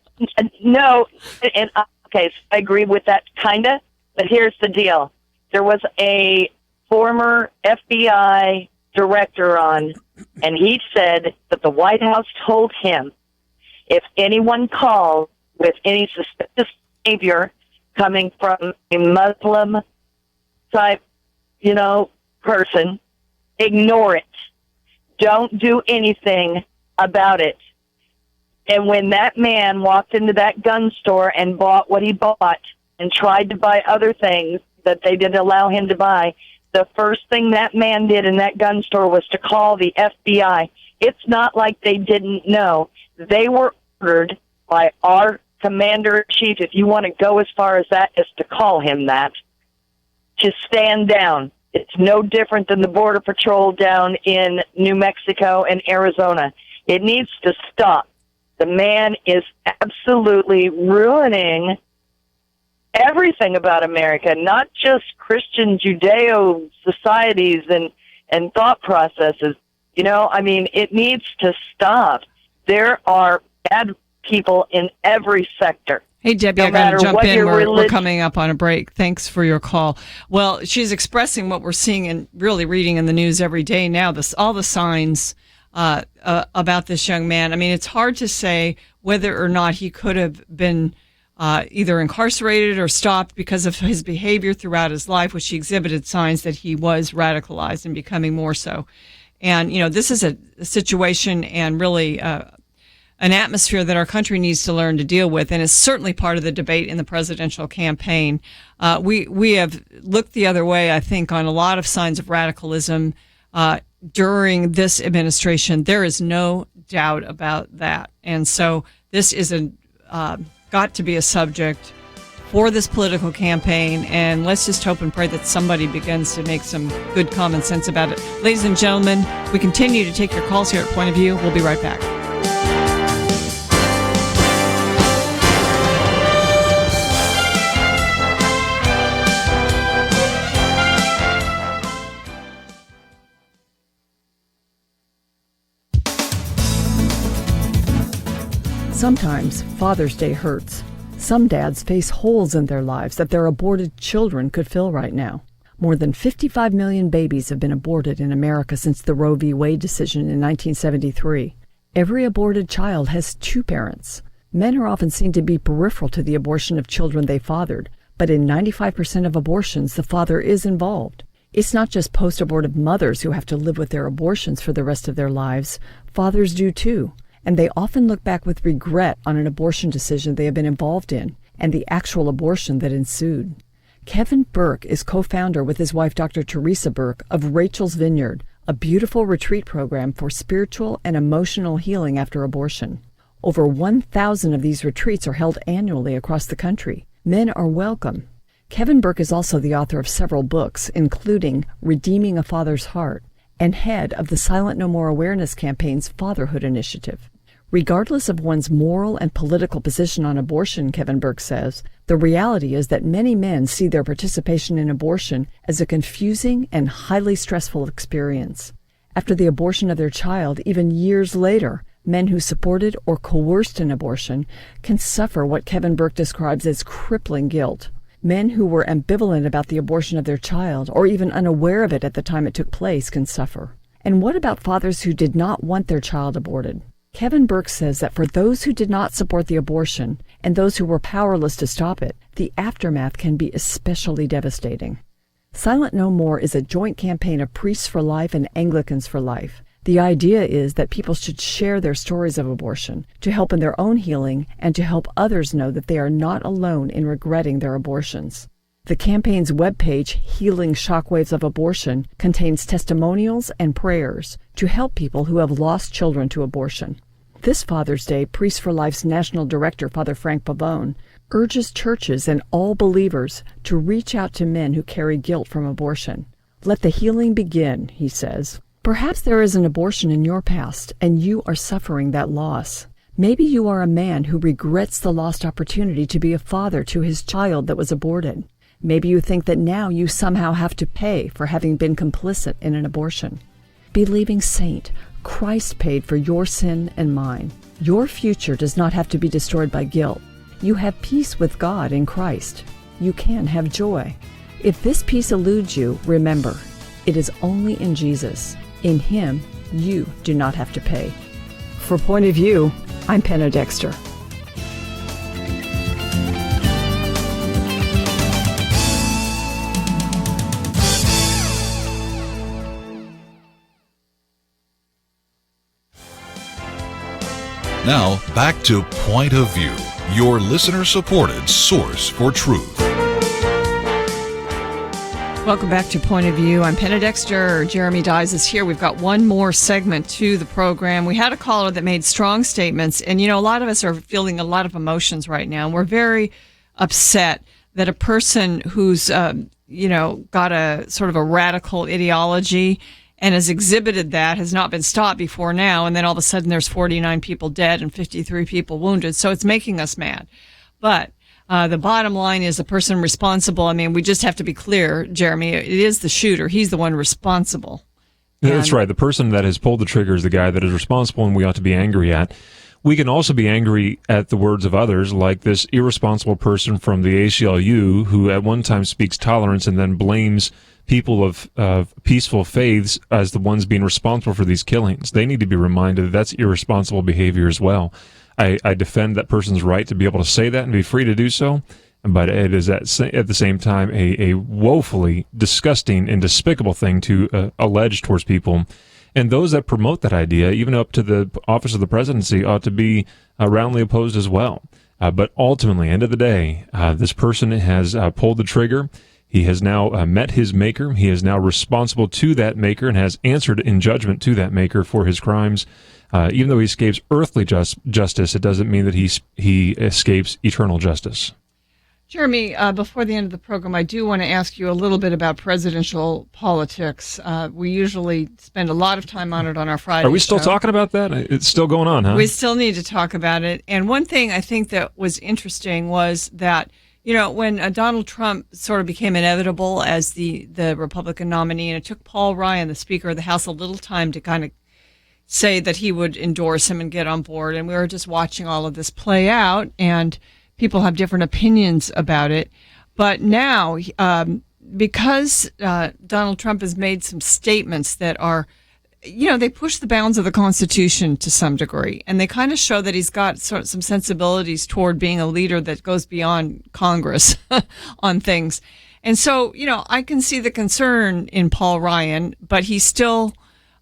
Speaker 12: no, and okay, so I agree with that, kind of, but here's the deal. There was a former FBI director on, and he said that the White House told him if anyone calls with any suspicious behavior coming from a Muslim type, person, ignore it. Don't do anything about it. And when that man walked into that gun store and bought what he bought and tried to buy other things that they didn't allow him to buy, the first thing that man did in that gun store was to call the FBI. It's not like they didn't know. They were ordered by our commander-in-chief, if you want to go as far as that, is to call him that, to stand down. It's no different than the Border Patrol down in New Mexico and Arizona. It needs to stop. The man is absolutely ruining everything about America, not just Christian Judeo societies and thought processes. It needs to stop. There are bad people in every sector.
Speaker 1: Hey, Debbie, I got to jump in. We're coming up on a break. Thanks for your call. Well, she's expressing what we're seeing and really reading in the news every day now, all the signs about this young man. I mean, it's hard to say whether or not he could have been either incarcerated or stopped because of his behavior throughout his life, which he exhibited signs that he was radicalized and becoming more so. And, this is a situation and really an atmosphere that our country needs to learn to deal with, and is certainly part of the debate in the presidential campaign. We have looked the other way, I think, on a lot of signs of radicalism during this administration. There is no doubt about that. And so this is got to be a subject for this political campaign, and let's just hope and pray that somebody begins to make some good common sense about it. Ladies and gentlemen, we continue to take your calls here at Point of View. We'll be right back.
Speaker 13: Sometimes Father's Day hurts. Some dads face holes in their lives that their aborted children could fill right now. More than 55 million babies have been aborted in America since the Roe v. Wade decision in 1973. Every aborted child has two parents. Men are often seen to be peripheral to the abortion of children they fathered, but in 95% of abortions, the father is involved. It's not just post-abortive mothers who have to live with their abortions for the rest of their lives. Fathers do too. And they often look back with regret on an abortion decision they have been involved in and the actual abortion that ensued. Kevin Burke is co-founder with his wife, Dr. Teresa Burke, of Rachel's Vineyard, a beautiful retreat program for spiritual and emotional healing after abortion. Over 1,000 of these retreats are held annually across the country. Men are welcome. Kevin Burke is also the author of several books, including Redeeming a Father's Heart, and head of the Silent No More Awareness Campaign's Fatherhood Initiative. Regardless of one's moral and political position on abortion, Kevin Burke says, the reality is that many men see their participation in abortion as a confusing and highly stressful experience. After the abortion of their child, even years later, men who supported or coerced an abortion can suffer what Kevin Burke describes as crippling guilt. Men who were ambivalent about the abortion of their child, or even unaware of it at the time it took place, can suffer. And what about fathers who did not want their child aborted? Kevin Burke says that for those who did not support the abortion and those who were powerless to stop it, the aftermath can be especially devastating. Silent No More is a joint campaign of Priests for Life and Anglicans for Life. The idea is that people should share their stories of abortion to help in their own healing and to help others know that they are not alone in regretting their abortions. The campaign's webpage, Healing Shockwaves of Abortion, contains testimonials and prayers to help people who have lost children to abortion. This Father's Day, Priests for Life's National Director, Father Frank Pavone, urges churches and all believers to reach out to men who carry guilt from abortion. Let the healing begin, he says. Perhaps there is an abortion in your past, and you are suffering that loss. Maybe you are a man who regrets the lost opportunity to be a father to his child that was aborted. Maybe you think that now you somehow have to pay for having been complicit in an abortion. Believing saint, Christ paid for your sin and mine. Your future does not have to be destroyed by guilt. You have peace with God in Christ. You can have joy. If this peace eludes you, remember, it is only in Jesus. In Him, you do not have to pay. For Point of View, I'm Penna Dexter.
Speaker 5: Now, back to Point of View, your listener-supported source for truth.
Speaker 1: Welcome back to Point of View. I'm Penna Dexter. Jeremy Dyes is here. We've got one more segment to the program. We had a caller that made strong statements, and, a lot of us are feeling a lot of emotions right now. We're very upset that a person who's, got a sort of a radical ideology and has exhibited that has not been stopped before now, and then all of a sudden there's 49 people dead and 53 people wounded. So it's making us mad. But the bottom line is the person responsible. I mean, we just have to be clear, Jeremy. It is the shooter. He's the one responsible.
Speaker 2: That's right. The person that has pulled the trigger is the guy that is responsible and we ought to be angry at. We can also be angry at the words of others, like this irresponsible person from the ACLU who at one time speaks tolerance and then blames people of peaceful faiths as the ones being responsible for these killings. They need to be reminded that that's irresponsible behavior as well. I defend that person's right to be able to say that and be free to do so, but it is at the same time a woefully disgusting and despicable thing to allege towards people. And those that promote that idea, even up to the office of the presidency, ought to be roundly opposed as well. But ultimately, end of the day, this person has pulled the trigger. He has now met his maker. He is now responsible to that maker and has answered in judgment to that maker for his crimes. Even though he escapes earthly justice, it doesn't mean that he escapes eternal justice.
Speaker 1: Jeremy, before the end of the program, I do want to ask you a little bit about presidential politics. We usually spend a lot of time on it on our Friday
Speaker 2: Are we still
Speaker 1: show.
Speaker 2: talking about that? It's still going on, huh?
Speaker 1: We still need to talk about it. And one thing I think that was interesting was that, you know, when Donald Trump sort of became inevitable as the Republican nominee, and it took Paul Ryan, the Speaker of the House, a little time to kind of say that he would endorse him and get on board. And we were just watching all of this play out, and people have different opinions about it. But now, because Donald Trump has made some statements that are, you know, they push the bounds of the Constitution to some degree, and they kind of show that he's got sort of some sensibilities toward being a leader that goes beyond Congress on things. And so, you know, I can see the concern in Paul Ryan, but he's still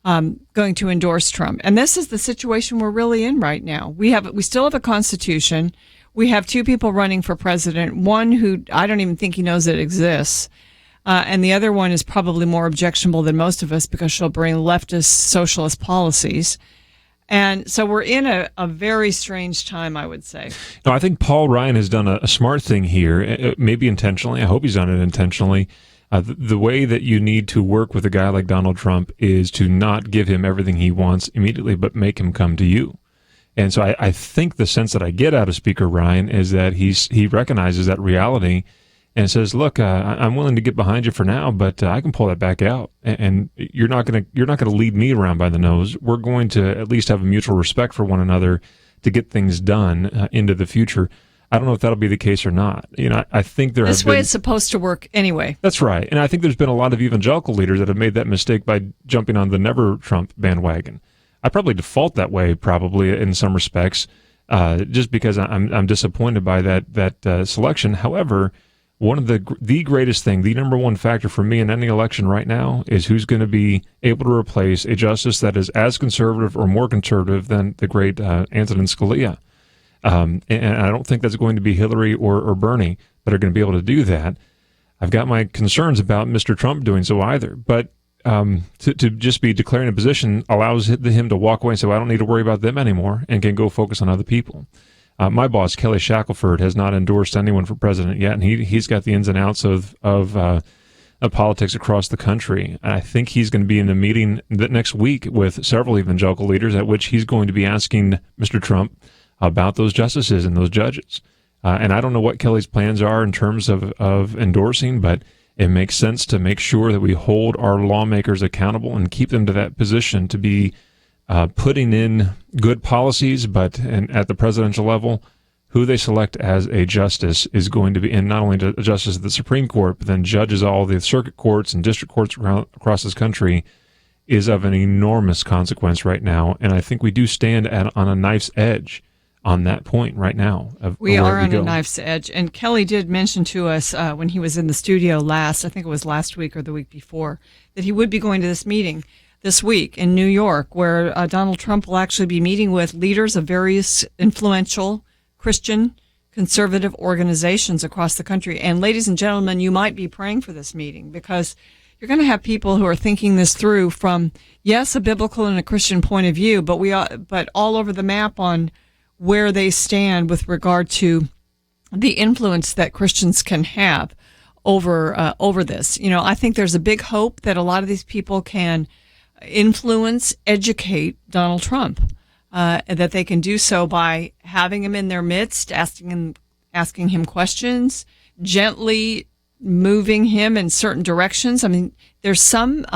Speaker 1: going to endorse Trump. And this is the situation we're really in right now. We still have a Constitution. We have two people running for president, one who I don't even think he knows it exists. And the other one is probably more objectionable than most of us because she'll bring leftist socialist policies. And so we're in a very strange time, I would say.
Speaker 2: No, I think Paul Ryan has done a smart thing here, maybe intentionally. I hope he's done it intentionally. The way that you need to work with a guy like Donald Trump is to not give him everything he wants immediately, but make him come to you. And so I think the sense that I get out of Speaker Ryan is that he recognizes that reality and says, "Look, I'm willing to get behind you for now, but I can pull that back out, and you're not going to lead me around by the nose. We're going to at least have a mutual respect for one another to get things done into the future." I don't know if that'll be the case or not. You know, I think
Speaker 1: this way it's supposed to work anyway.
Speaker 2: That's right, and I think there's been a lot of evangelical leaders that have made that mistake by jumping on the Never Trump bandwagon. I probably default that way, probably in some respects, just because I'm disappointed by that selection. However, one of the greatest thing, the number one factor for me in any election right now is who's going to be able to replace a justice that is as conservative or more conservative than the great Antonin Scalia. And I don't think that's going to be Hillary or Bernie that are going to be able to do that. I've got my concerns about Mr. Trump doing so either, but to just be declaring a position allows him to walk away and say, well, I don't need to worry about them anymore and can go focus on other people. My boss, Kelly Shackelford, has not endorsed anyone for president yet, and he's got the ins and outs of politics across the country. And I think he's going to be in a meeting next week with several evangelical leaders at which he's going to be asking Mr. Trump about those justices and those judges. And I don't know what Kelly's plans are in terms of endorsing, but it makes sense to make sure that we hold our lawmakers accountable and keep them to that position to be putting in good policies, but at the presidential level, who they select as a justice is going to be, and not only a justice of the Supreme Court, but then judges all the circuit courts and district courts across this country, is of an enormous consequence right now. And I think we do stand on a knife's edge on that point right now.
Speaker 1: We are on a knife's edge. And Kelly did mention to us when he was in the studio I think it was last week or the week before, that he would be going to this meeting this week in New York, where Donald Trump will actually be meeting with leaders of various influential Christian conservative organizations across the country. And ladies and gentlemen, you might be praying for this meeting because you're going to have people who are thinking this through from, yes, a biblical and a Christian point of view, but all over the map on where they stand with regard to the influence that Christians can have over this. You know, I think there's a big hope that a lot of these people can influence, educate Donald Trump, that they can do so by having him in their midst, asking him questions, gently moving him in certain directions. I mean, there's some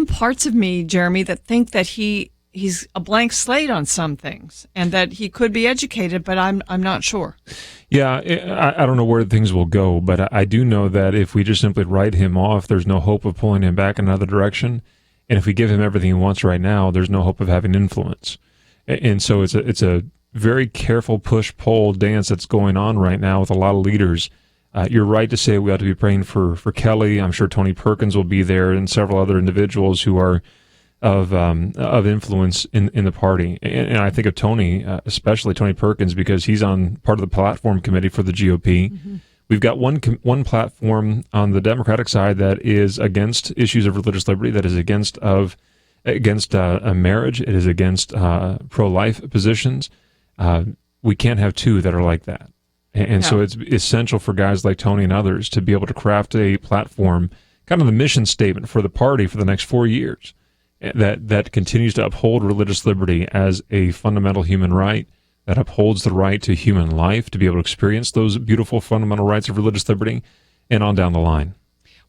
Speaker 1: parts of me, Jeremy, that think that he he's a blank slate on some things, and that he could be educated, but I'm not sure.
Speaker 2: Yeah, I don't know where things will go, but I do know that if we just simply write him off, there's no hope of pulling him back in another direction. And if we give him everything he wants right now, there's no hope of having influence. And so it's a very careful push-pull dance that's going on right now with a lot of leaders. You're right to say we ought to be praying for Kelly. I'm sure Tony Perkins will be there, and several other individuals who are of influence in the party. And I think of Tony, especially Tony Perkins, because he's on part of the platform committee for the GOP. Mm-hmm. We've got one platform on the Democratic side that is against issues of religious liberty, that is against a marriage, it is against pro-life positions. We can't have two that are like that. And so it's essential for guys like Tony and others to be able to craft a platform, kind of the mission statement for the party for the next 4 years, that continues to uphold religious liberty as a fundamental human right, that upholds the right to human life, to be able to experience those beautiful fundamental rights of religious liberty, and on down the line.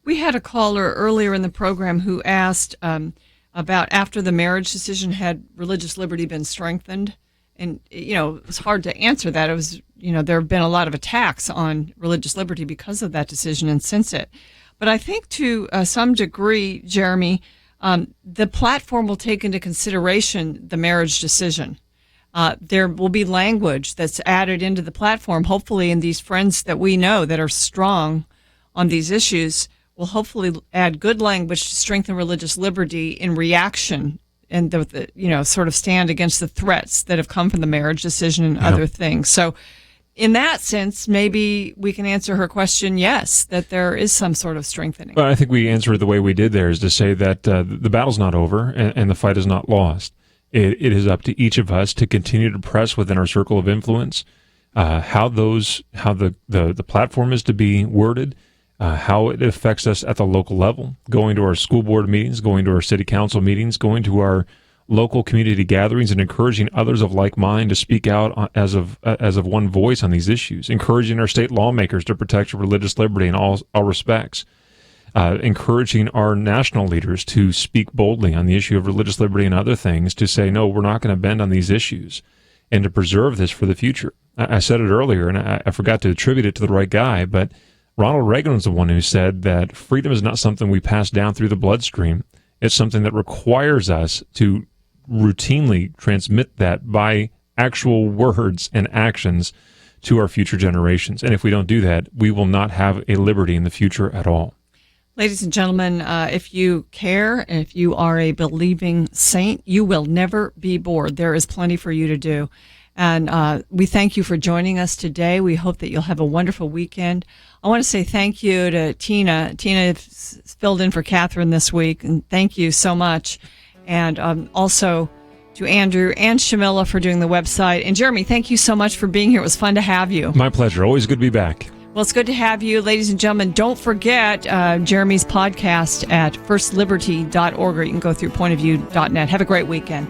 Speaker 1: We had a caller earlier in the program who asked about after the marriage decision, had religious liberty been strengthened? And, it was hard to answer that. It was, there have been a lot of attacks on religious liberty because of that decision and since it. But I think to some degree, Jeremy, the platform will take into consideration the marriage decision. There will be language that's added into the platform, hopefully, and these friends that we know that are strong on these issues will hopefully add good language to strengthen religious liberty in reaction and sort of stand against the threats that have come from the marriage decision and other things. So in that sense, maybe we can answer her question, yes, that there is some sort of strengthening.
Speaker 2: Well, I think we answered the way we did there is to say that the battle's not over and the fight is not lost. It is up to each of us to continue to press within our circle of influence how the platform is to be worded, how it affects us at the local level, going to our school board meetings, going to our city council meetings, going to our local community gatherings, and encouraging others of like mind to speak out as of one voice on these issues, encouraging our state lawmakers to protect religious liberty in all respects, encouraging our national leaders to speak boldly on the issue of religious liberty and other things, to say, no, we're not going to bend on these issues, and to preserve this for the future. I said it earlier, and I forgot to attribute it to the right guy, but Ronald Reagan was the one who said that freedom is not something we pass down through the bloodstream. It's something that requires us to routinely transmit that by actual words and actions to our future generations. And if we don't do that, we will not have a liberty in the future at all.
Speaker 1: Ladies and gentlemen, if you care and if you are a believing saint, you will never be bored. There is plenty for you to do. And we thank you for joining us today. We hope that you'll have a wonderful weekend. I want to say thank you to Tina. Tina filled in for Catherine this week, and thank you so much. And also to Andrew and Shamila for doing the website. And Jeremy, thank you so much for being here. It was fun to have you.
Speaker 2: My pleasure. Always good to be back.
Speaker 1: Well, it's good to have you. Ladies and gentlemen, don't forget Jeremy's podcast at firstliberty.org, or you can go through pointofview.net. Have a great weekend.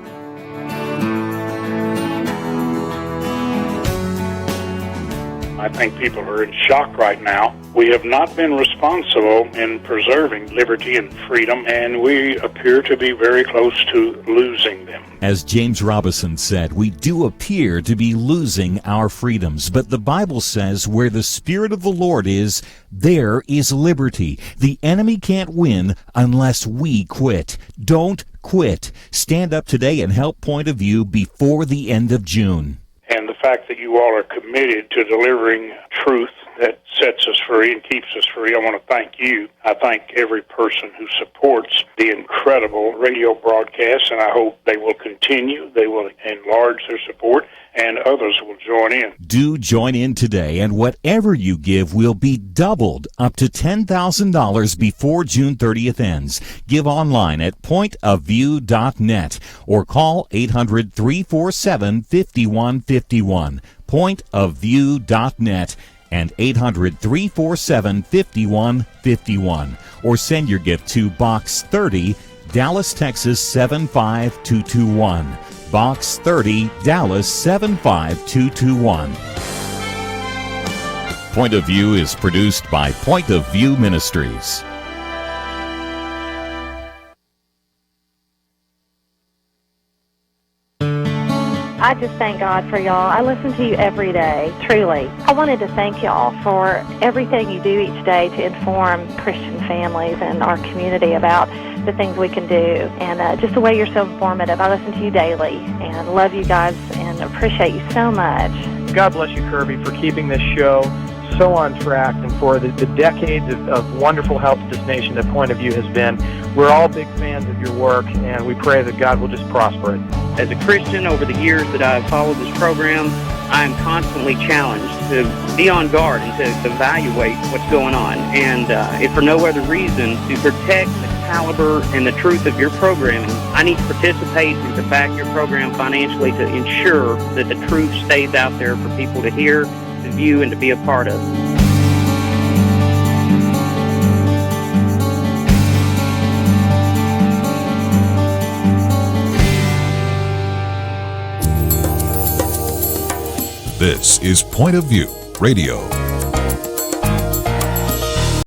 Speaker 6: I think people are in shock right now. We have not been responsible in preserving liberty and freedom, and we appear to be very close to losing them.
Speaker 3: As James Robison said, we do appear to be losing our freedoms, but the Bible says where the Spirit of the Lord is, there is liberty. The enemy can't win unless we quit. Don't quit. Stand up today and help Point of View before the end of June.
Speaker 6: And the fact that you all are committed to delivering truth that sets us free and keeps us free, I want to thank you. I thank every person who supports the incredible radio broadcast, and I hope they will continue. They will enlarge their support, and others will join in.
Speaker 3: Do join in today, and whatever you give will be doubled up to $10,000 before June 30th ends. Give online at pointofview.net or call 800-347-5151. Pointofview.net and 800-347-5151. Or send your gift to Box 30, Dallas, Texas 75221. Box 30, Dallas 75221. Point of View is produced by Point of View Ministries.
Speaker 7: I just thank God for y'all. I listen to you every day, truly. I wanted to thank y'all for everything you do each day to inform Christian families and our community about the things we can do, and just the way you're so informative. I listen to you daily and love you guys and appreciate you so much.
Speaker 8: God bless you, Kirby, for keeping this show so on track and for the decades of wonderful help to this nation that Point of View has been. We're all big fans of your work, and we pray that God will just prosper it.
Speaker 9: As a Christian, over the years that I've followed this program, I am constantly challenged to be on guard and to evaluate what's going on. And if for no other reason, to protect the caliber and the truth of your programming, I need to participate and to back your program financially to ensure that the truth stays out there for people to hear, to view, and to be a part of.
Speaker 5: This is Point of View Radio.